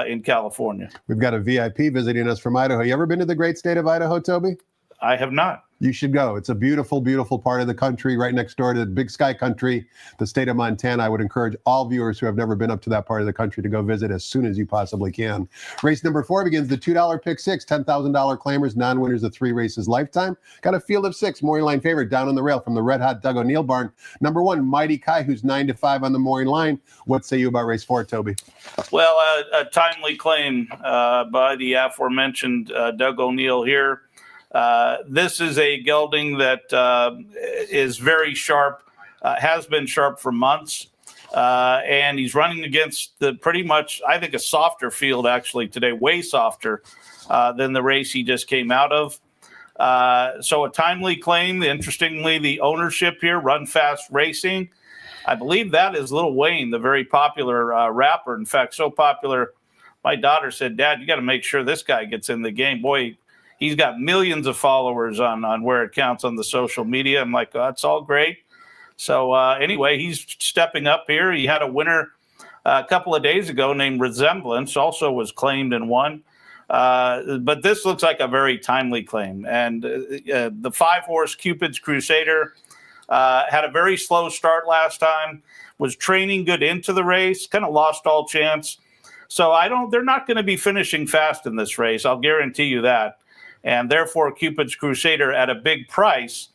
in California. We've got a VIP visiting us from Idaho. You ever been to the great state of Idaho, Toby? I have not. You should go. It's a beautiful, beautiful part of the country right next door to the Big Sky Country, the state of Montana. I would encourage all viewers who have never been up to that part of the country to go visit as soon as you possibly can. Race number 4 begins the $2 pick 6, $10,000 claimers, non-winners of 3 races lifetime. Got a field of 6, morning line favorite down on the rail from the Red Hot Doug O'Neill barn. Number 1, Mighty Kai, who's 9-5 on the morning line. What say you about race 4, Toby? Well, a timely claim by the aforementioned Doug O'Neill here. This is a gelding that is very sharp, has been sharp for months, and he's running against the pretty much, I think, a softer field actually today, way softer than the race he just came out of. So a timely claim. Interestingly, the ownership here, Run Fast Racing, I believe that is Lil Wayne, the very popular rapper. In fact, so popular, my daughter said, "Dad, you got to make sure this guy gets in the game." Boy, he's got millions of followers on where it counts on the social media. I'm like, oh, that's all great. So anyway, he's stepping up here. He had a winner a couple of days ago named Resemblance, also was claimed and won. But this looks like a very timely claim. And the 5-horse Cupid's Crusader had a very slow start last time, was training good into the race, kind of lost all chance. So they're not going to be finishing fast in this race. I'll guarantee you that. And therefore, Cupid's Crusader at a big price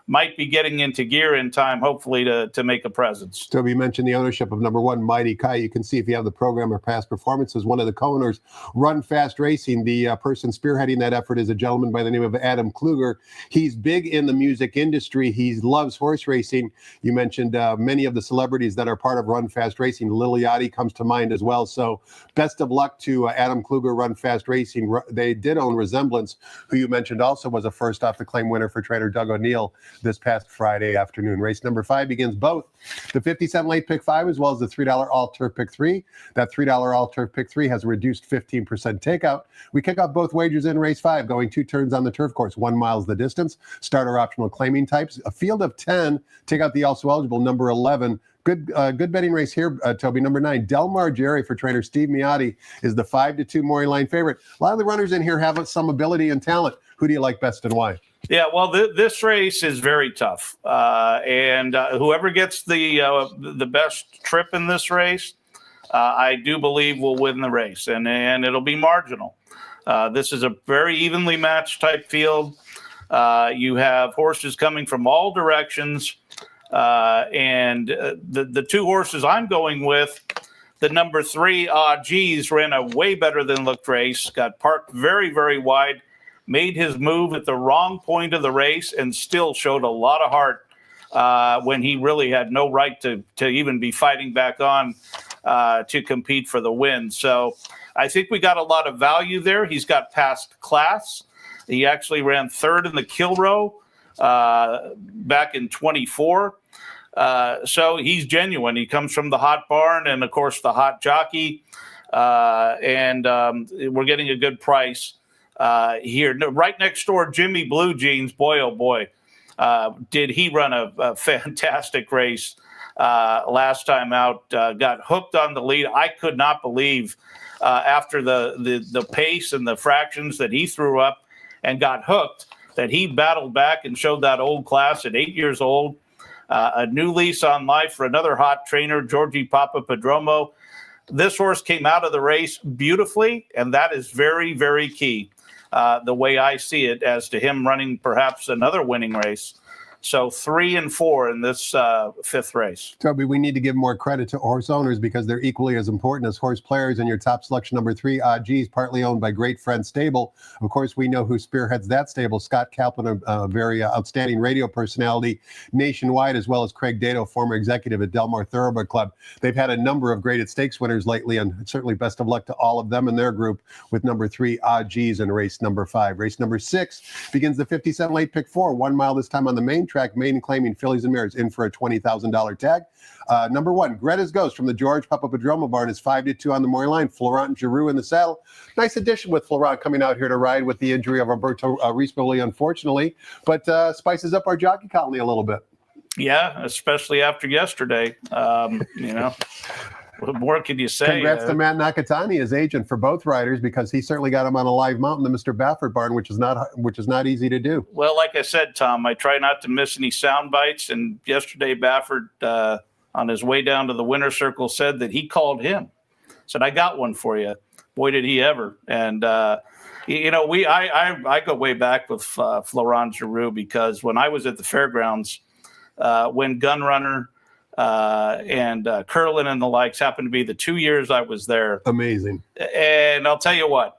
might be getting into gear in time, hopefully, to make a presence. Toby, you mentioned the ownership of number 1, Mighty Kai. You can see if you have the program or past performances. One of the co-owners, Run Fast Racing. The person spearheading that effort is a gentleman by the name of Adam Kluger. He's big in the music industry. He loves horse racing. You mentioned many of the celebrities that are part of Run Fast Racing. Lil Yachty comes to mind as well. So best of luck to Adam Kluger, Run Fast Racing. They did own Resemblance, who you mentioned also was a first off the claim winner for trainer Doug O'Neill this past Friday afternoon. Race number 5 begins both the 50-cent late pick 5 as well as the $3 all turf pick 3. That $3 all turf pick 3 has a reduced 15% takeout. We kick off both wagers in race 5, going 2 turns on the turf course. 1 mile is the distance. Starter optional claiming types. A field of 10. Take out the also eligible number 11. Good betting race here, Toby. Number 9, Delmar Jerry for trainer Steve Miotti is the 5-2 morning line favorite. A lot of the runners in here have some ability and talent. Who do you like best and why? Yeah, well, this race is very tough, and whoever gets the best trip in this race, I do believe will win the race, and it'll be marginal. This is a very evenly matched type field. You have horses coming from all directions, and the two horses I'm going with, the number 3, G's, ran a way better than looked race, got parked very, very wide, made his move at the wrong point of the race, and still showed a lot of heart when he really had no right to even be fighting back on to compete for the win. So I think we got a lot of value there. He's got past class. He actually ran 3rd in the Kilroe back in 24. So he's genuine. He comes from the hot barn and, of course, the hot jockey. And we're getting a good price here. Right next door, Jimmy Blue Jeans, boy, oh boy, did he run a fantastic race last time out. Got hooked on the lead. I could not believe after the pace and the fractions that he threw up and got hooked that he battled back and showed that old class at 8 years old. A new lease on life for another hot trainer, Georgie Papapadromo. This horse came out of the race beautifully, and that is very, very key, the way I see it, as to him running perhaps another winning race. So 3 and 4 in this 5th race. Toby, we need to give more credit to horse owners because they're equally as important as horse players. And your top selection, number 3, G's, partly owned by Great Friend Stable. Of course, we know who spearheads that stable. Scott Kaplan, a very outstanding radio personality nationwide, as well as Craig Dato, former executive at Delmar Thoroughbred Club. They've had a number of graded stakes winners lately, and certainly best of luck to all of them and their group with number 3, G's, in race number 5. Race number 6 begins the 57 late pick 4, 1 mile this time on the main track, maiden claiming fillies and mares in for a $20,000 tag. Number 1, Greta's Ghost from the George Papapadromo barn is 5-2 on the morning line. Florent Giroux in the saddle. Nice addition with Florent coming out here to ride with the injury of Alberto Rispoli, unfortunately, but spices up our jockey colony a little bit. Yeah, especially after yesterday. What more can you say? Congrats to Matt Nakatani, his agent, for both riders, because he certainly got him on a live mount in the Mr. Baffert barn, which is not easy to do. Well, like I said, Tom, I try not to miss any sound bites. And yesterday, Baffert, on his way down to the winner's circle, said that he called him. Said, "I got one for you." Boy, did he ever! And I go way back with Florent Giroux, because when I was at the fairgrounds, when Gunrunner and Curlin and the likes happened to be the 2 years I was there. Amazing. And I'll tell you what,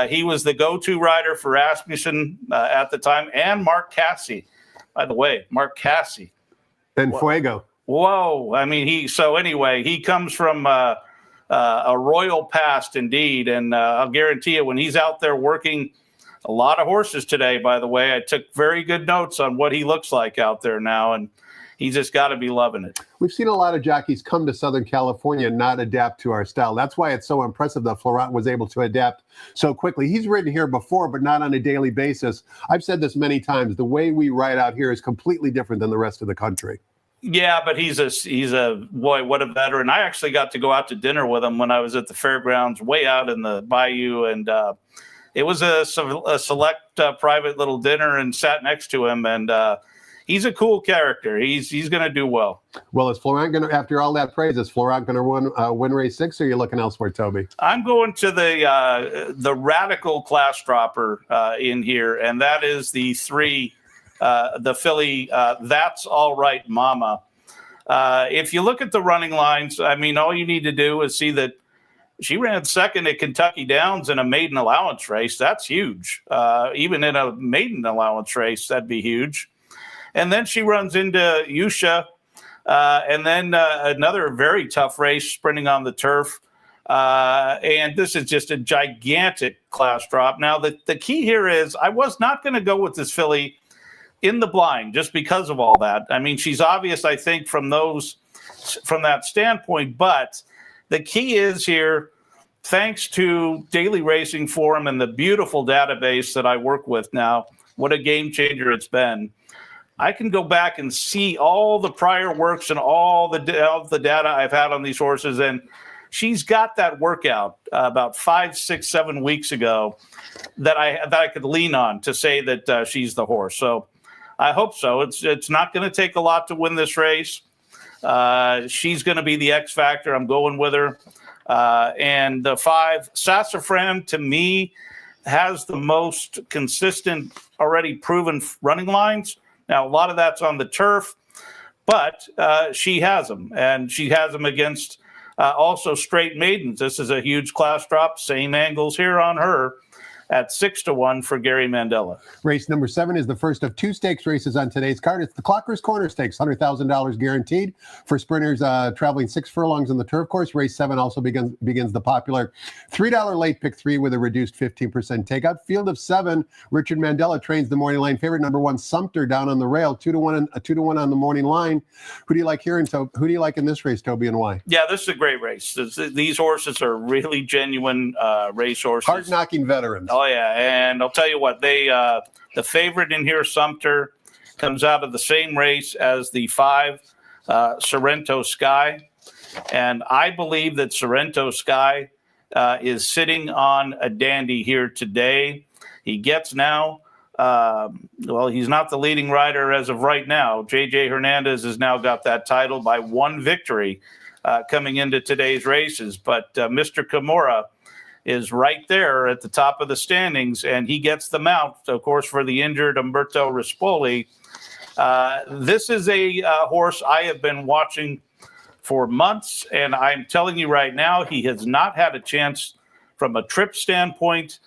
he was the go-to rider for Asmussen at the time, and Mark Cassie. By the way, Mark Cassie. And Fuego. Whoa. I mean, he comes from a royal past indeed. And I'll guarantee you, when he's out there working a lot of horses today, by the way, I took very good notes on what he looks like out there now. And he's just got to be loving it. We've seen a lot of jockeys come to Southern California and not adapt to our style. That's why it's so impressive that Florent was able to adapt so quickly. He's ridden here before, but not on a daily basis. I've said this many times. The way we ride out here is completely different than the rest of the country. Yeah, but he's a boy, what a veteran. I actually got to go out to dinner with him when I was at the fairgrounds way out in the bayou, and it was a select private little dinner, and sat next to him, and he's a cool character. He's going to do well. Well, is Florent going to, after all that praise, is Florent going to win race 6, or are you looking elsewhere, Toby? I'm going to the radical class dropper in here, and that is the 3, the filly, That's All Right Mama. If you look at the running lines, I mean, all you need to do is see that she ran second at Kentucky Downs in a maiden allowance race. That's huge. Even in a maiden allowance race, that'd be huge. And then she runs into Yusha, and then another very tough race sprinting on the turf. And this is just a gigantic class drop. Now, the key here is I was not going to go with this filly in the blind just because of all that. I mean, she's obvious, I think, from that standpoint. But the key is here, thanks to Daily Racing Forum and the beautiful database that I work with now, what a game changer it's been. I can go back and see all the prior works and all the data I've had on these horses. And she's got that workout about 5, 6, 7 weeks ago that I could lean on to say that she's the horse. So I hope so. It's not going to take a lot to win this race. She's going to be the X factor. I'm going with her. And the 5, Sassafras, to me, has the most consistent, already proven running lines. Now, a lot of that's on the turf, but she has them, and she has them against also straight maidens. This is a huge class drop. Same angles here on her at 6-1 for Gary Mandela. Race number 7 is the first of 2 stakes races on today's card. It's the Clocker's Corner Stakes, $100,000 guaranteed for sprinters traveling 6 furlongs on the turf course. Race 7 also begins the popular $3 late pick 3 with a reduced 15% takeout. Field of 7, Richard Mandela trains the morning line favorite. Number 1, Sumter, down on the rail, 2-1 on the morning line. Who do you like here? Who do you like in this race, Toby, and why? Yeah, this is a great race. These horses are really genuine race horses. Hard-knocking veterans. Oh, yeah, and I'll tell you what, the favorite in here, Sumter, comes out of the same race as the 5, Sorrento Sky, and I believe that Sorrento Sky is sitting on a dandy here today. He gets now, he's not the leading rider as of right now. J.J. Hernandez has now got that title by 1 victory coming into today's races, but Mr. Kimura is right there at the top of the standings, and he gets the mount, of course, for the injured Umberto Rispoli. This is a horse I have been watching for months, and I'm telling you right now, he has not had a chance from a trip standpoint.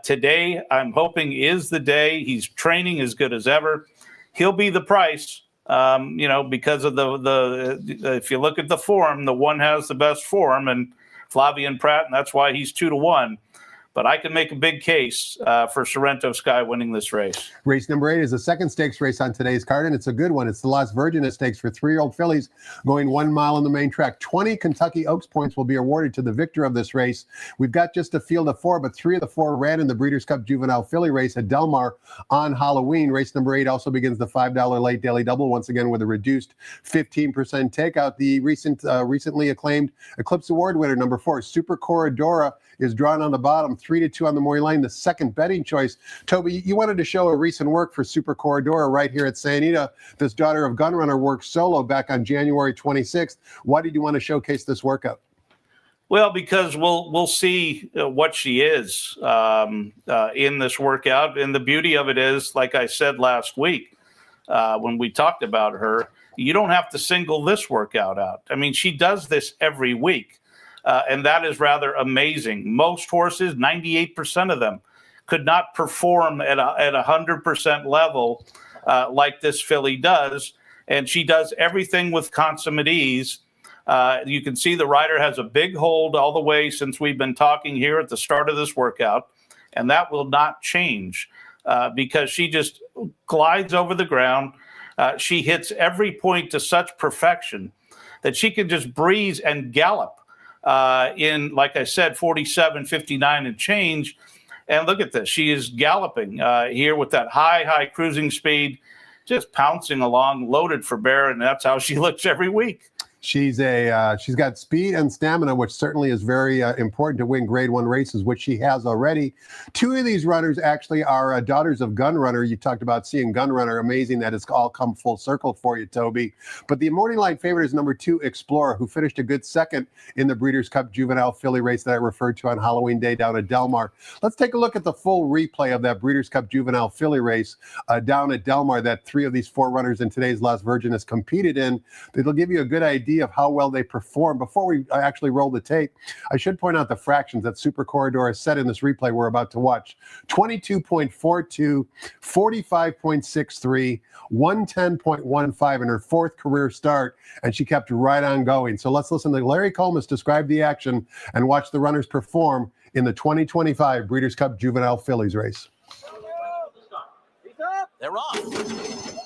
Today, I'm hoping, is the day. He's training as good as ever. He'll be the price, because of the if you look at the form, the one has the best form, and Flavian Pratt, and that's why he's 2-1. But I can make a big case for Sorrento Sky winning this race. Race number 8 is the second stakes race on today's card, and it's a good one. It's the Las Virgenes Stakes for 3-year-old fillies going 1 mile on the main track. 20 Kentucky Oaks points will be awarded to the victor of this race. We've got just a field of 4, but 3 of the 4 ran in the Breeders' Cup Juvenile Filly race at Del Mar on Halloween. Race number 8 also begins the $5 late daily double, once again with a reduced 15% takeout. The recently acclaimed Eclipse Award winner, number 4, Super Corridora, is drawn on the bottom, 3-2 on the morning line, the second betting choice. Toby, you wanted to show a recent work for Super Corridora right here at Santa Anita. This daughter of Gunrunner worked solo back on January 26th. Why did you want to showcase this workout? Well, because we'll see what she is in this workout. And the beauty of it is, like I said last week when we talked about her, you don't have to single this workout out. I mean, she does this every week. And that is rather amazing. Most horses, 98% of them, could not perform at 100% level like this filly does. And she does everything with consummate ease. You can see the rider has a big hold all the way since we've been talking here at the start of this workout. And that will not change because she just glides over the ground. She hits every point to such perfection that she can just breeze and gallop in, like I said, 47, 59 and change. And look at this. She is galloping here with that high cruising speed, just pouncing along, loaded for bear, and that's how she looks every week. She's got speed and stamina, which certainly is very important to win Grade 1 races, which she has already. 2 of these runners actually are daughters of Gunrunner. You talked about seeing Gunrunner. Amazing that it's all come full circle for you, Toby. But the morning line favorite is number 2, Explorer, who finished a good second in the Breeders' Cup Juvenile Filly race that I referred to on Halloween Day down at Del Mar. Let's take a look at the full replay of that Breeders' Cup Juvenile Filly race down at Del Mar that 3 of these 4 runners in today's Las Virgenes competed in. It'll give you a good idea of how well they perform. Before we actually roll the tape, I should point out the fractions that Super Corridor set in this replay we're about to watch. 22.42, 45.63, 110.15 in her 4th career start, and she kept right on going. So let's listen to Larry Comas describe the action and watch the runners perform in the 2025 Breeders' Cup Juvenile Fillies race. He's up. They're off.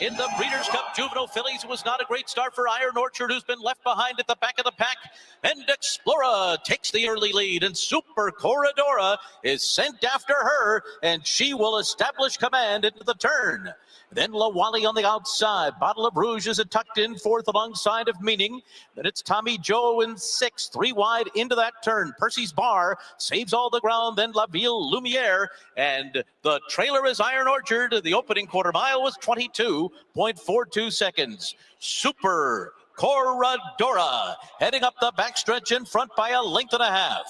In the Breeders' Cup Juvenile Fillies, it was not a great start for Iron Orchard, who's been left behind at the back of the pack. And Explora takes the early lead, and Super Corridora is sent after her, and she will establish command into the turn. Then Lawali on the outside. Bottle of Rouge is tucked in fourth alongside of Meaning. Then it's Tommy Joe in sixth, 3 wide into that turn. Percy's Bar saves all the ground. Then La Ville Lumiere. And the trailer is Iron Orchard. The opening quarter mile was 22.42 seconds. Super Corridora heading up the backstretch in front by a length and a half.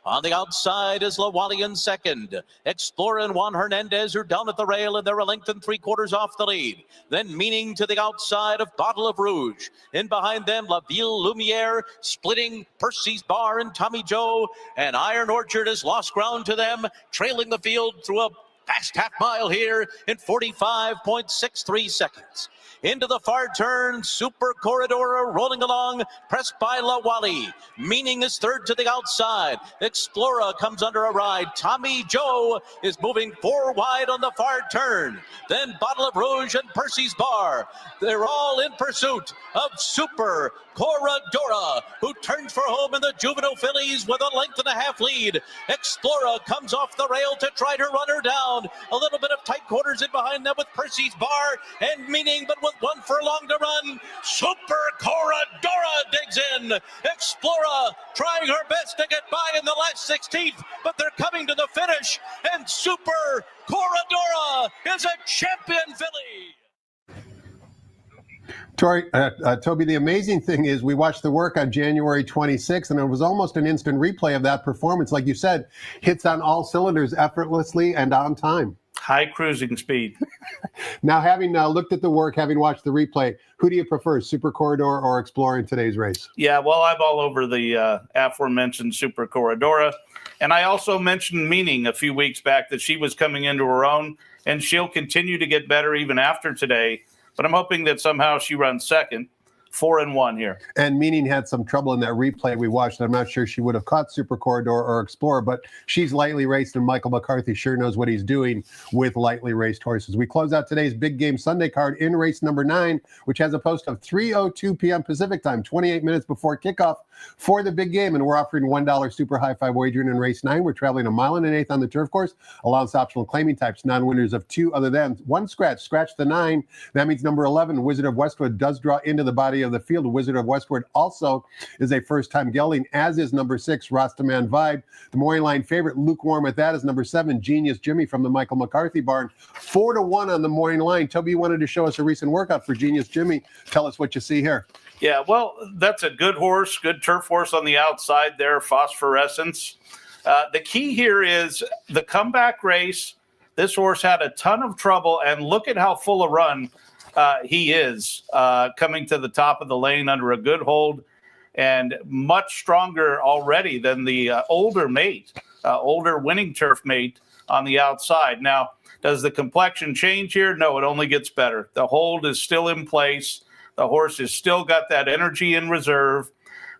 On the outside is Lawali in second. Explorer and Juan Hernandez are down at the rail, and they're a length and 3/4 off the lead. Then Meaning to the outside of Bottle of Rouge. In behind them, La Ville Lumiere splitting Percy's Bar and Tommy Joe. And Iron Orchard has lost ground to them, trailing the field through a fast half mile here in 45.63 seconds. Into the far turn, Super Corridora rolling along, pressed by Lawali. Meaning is third to the outside. Explora comes under a ride. Tommy Joe is moving 4 wide on the far turn. Then Bottle of Rouge and Percy's Bar. They're all in pursuit of Super Corridora, who turns for home in the Juvenile Fillies with a length and a half lead. Explora comes off the rail to try to run her down. A little bit of tight quarters in behind them with Percy's Bar and Meaning, but with 1 furlong to run. Super Corridora digs in. Explora trying her best to get by in the last 16th, but they're coming to the finish, and Super Corridora is a champion filly. Toby, the amazing thing is we watched the work on January 26th, and it was almost an instant replay of that performance. Like you said, hits on all cylinders effortlessly and on time. High cruising speed. Now, having looked at the work, having watched the replay, who do you prefer, Super Corridor or Explorer in today's race? Yeah, well, I'm all over the aforementioned Super Corridora. And I also mentioned Meaning a few weeks back that she was coming into her own, and she'll continue to get better even after today. But I'm hoping that somehow she runs second. 4-1 here. And Meaning had some trouble in that replay we watched. I'm not sure she would have caught Super Corridor or Explorer, but she's lightly raced, and Michael McCarthy sure knows what he's doing with lightly raced horses. We close out today's Big Game Sunday card in race number 9, which has a post of 3:02 p.m. Pacific time, 28 minutes before kickoff for the big game. And we're offering $1 super high five wagering in race 9. We're traveling 1 1/8 on the turf course, allows optional claiming types, non-winners of 2 other than 1 scratch the 9. That means number 11, Wizard of Westwood, does draw into the body of the field. Wizard of Westwood also is a first-time gelding, as is number 6, Rastaman Vibe. The morning line favorite, lukewarm at that, is number 7, Genius Jimmy from the Michael McCarthy barn. 4-1 on the morning line. Toby, you wanted to show us a recent workout for Genius Jimmy. Tell us what you see here. Yeah, well, that's a good horse, good turf horse on the outside there, Phosphorescence. The key here is the comeback race. This horse had a ton of trouble, and look at how full a run he is coming to the top of the lane under a good hold, and much stronger already than the older mate, older winning turf mate on the outside. Now, does the complexion change here? No, it only gets better. The hold is still in place. The horse has still got that energy in reserve.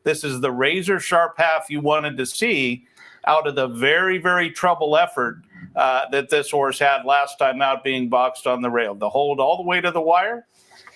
This is the razor sharp half you wanted to see out of the very, very trouble effort that this horse had last time out being boxed on the rail. The hold all the way to the wire,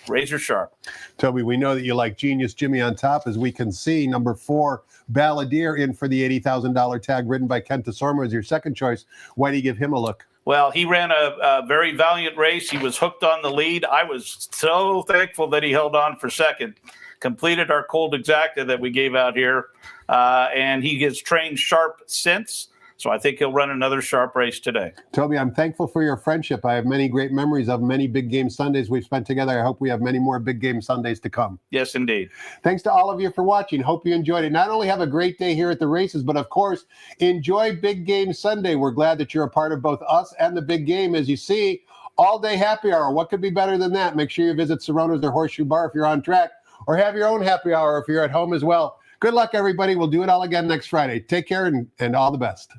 razor sharp. Toby, we know that you like Genius Jimmy on top, as we can see. Number 4, Balladeer, in for the $80,000 tag, ridden by Kent Desormo, is your second choice. Why do you give him a look? Well, he ran a very valiant race. He was hooked on the lead. I was so thankful that he held on for second. Completed our cold exacta that we gave out here. And he gets trained sharp since. So I think he'll run another sharp race today. Toby, I'm thankful for your friendship. I have many great memories of many big game Sundays we've spent together. I hope we have many more big game Sundays to come. Yes, indeed. Thanks to all of you for watching. Hope you enjoyed it. Not only have a great day here at the races, but of course, enjoy Big Game Sunday. We're glad that you're a part of both us and the big game. As you see, all day happy hour. What could be better than that? Make sure you visit Serrano's or Horseshoe Bar if you're on track, or have your own happy hour if you're at home as well. Good luck, everybody. We'll do it all again next Friday. Take care and all the best.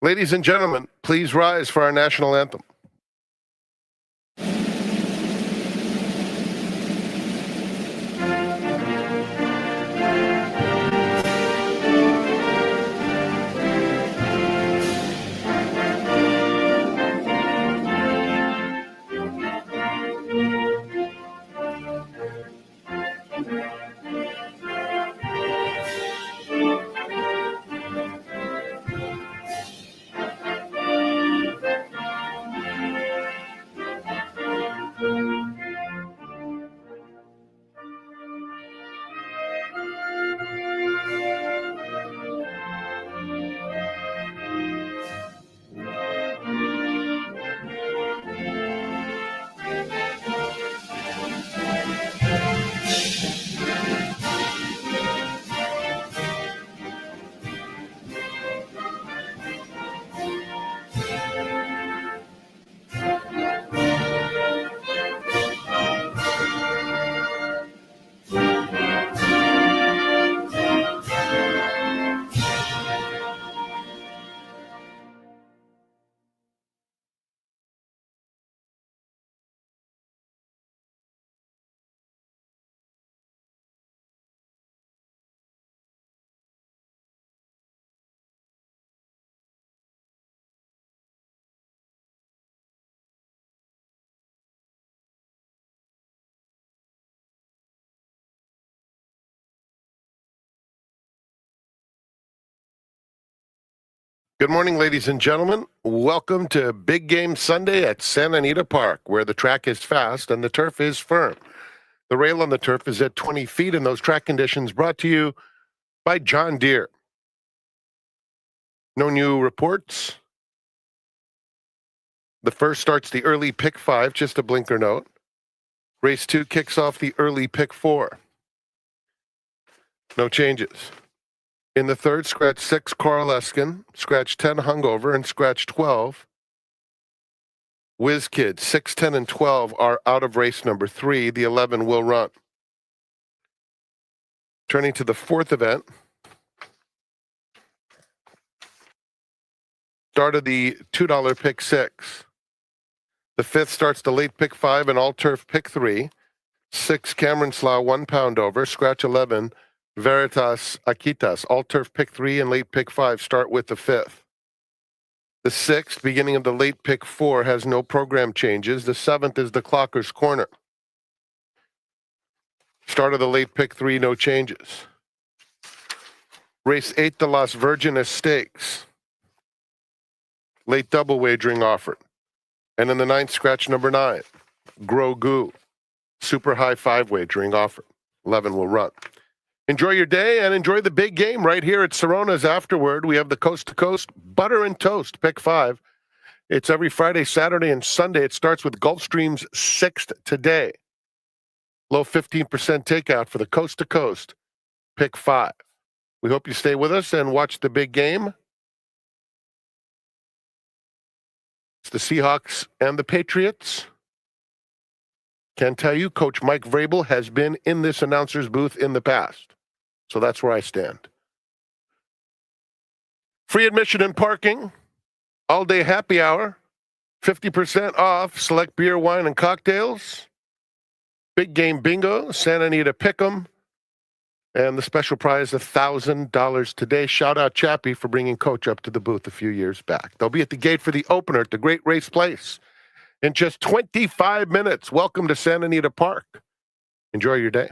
Ladies and gentlemen, please rise for our national anthem. Good morning, ladies and gentlemen. Welcome to Big Game Sunday at Santa Anita Park, where the track is fast and the turf is firm. The rail on the turf is at 20 feet, and those track conditions brought to you by John Deere. No new reports. The first starts the early pick 5, just a blinker note. Race 2 kicks off the early pick 4. No changes. In the third, scratch 6, Carl Eskin, scratch 10, Hungover, and scratch 12. Whiz Kids, 6, 10, and 12 are out of race number 3. The 11 will run. Turning to the fourth event. Start of the $2 pick 6. The fifth starts the late pick 5 and all turf pick 3. 6, Cameron Slough, 1 pound over, scratch 11. Veritas Akitas, all turf pick 3 and late pick 5 start with the 5th. The 6th, beginning of the late pick 4, has no program changes. The 7th is the Clocker's Corner. Start of the late pick 3, no changes. Race 8, the Las Virgenes Stakes. Late double wagering offered. And in the 9th, scratch number 9, Grogu. Super high 5 wagering offered. 11 will run. Enjoy your day and enjoy the big game right here at Sorona's afterward. We have the Coast to Coast Butter and Toast Pick 5. It's every Friday, Saturday, and Sunday. It starts with Gulfstream's 6th today. Low 15% takeout for the Coast to Coast Pick 5. We hope you stay with us and watch the big game. It's the Seahawks and the Patriots. Can tell you, Coach Mike Vrabel has been in this announcer's booth in the past. So that's where I stand. Free admission and parking. All-day happy hour. 50% off select beer, wine, and cocktails. Big game bingo. Santa Anita Pick'em. And the special prize, $1,000 today. Shout out Chappie for bringing Coach up to the booth a few years back. They'll be at the gate for the opener at the Great Race Place in just 25 minutes. Welcome to Santa Anita Park. Enjoy your day.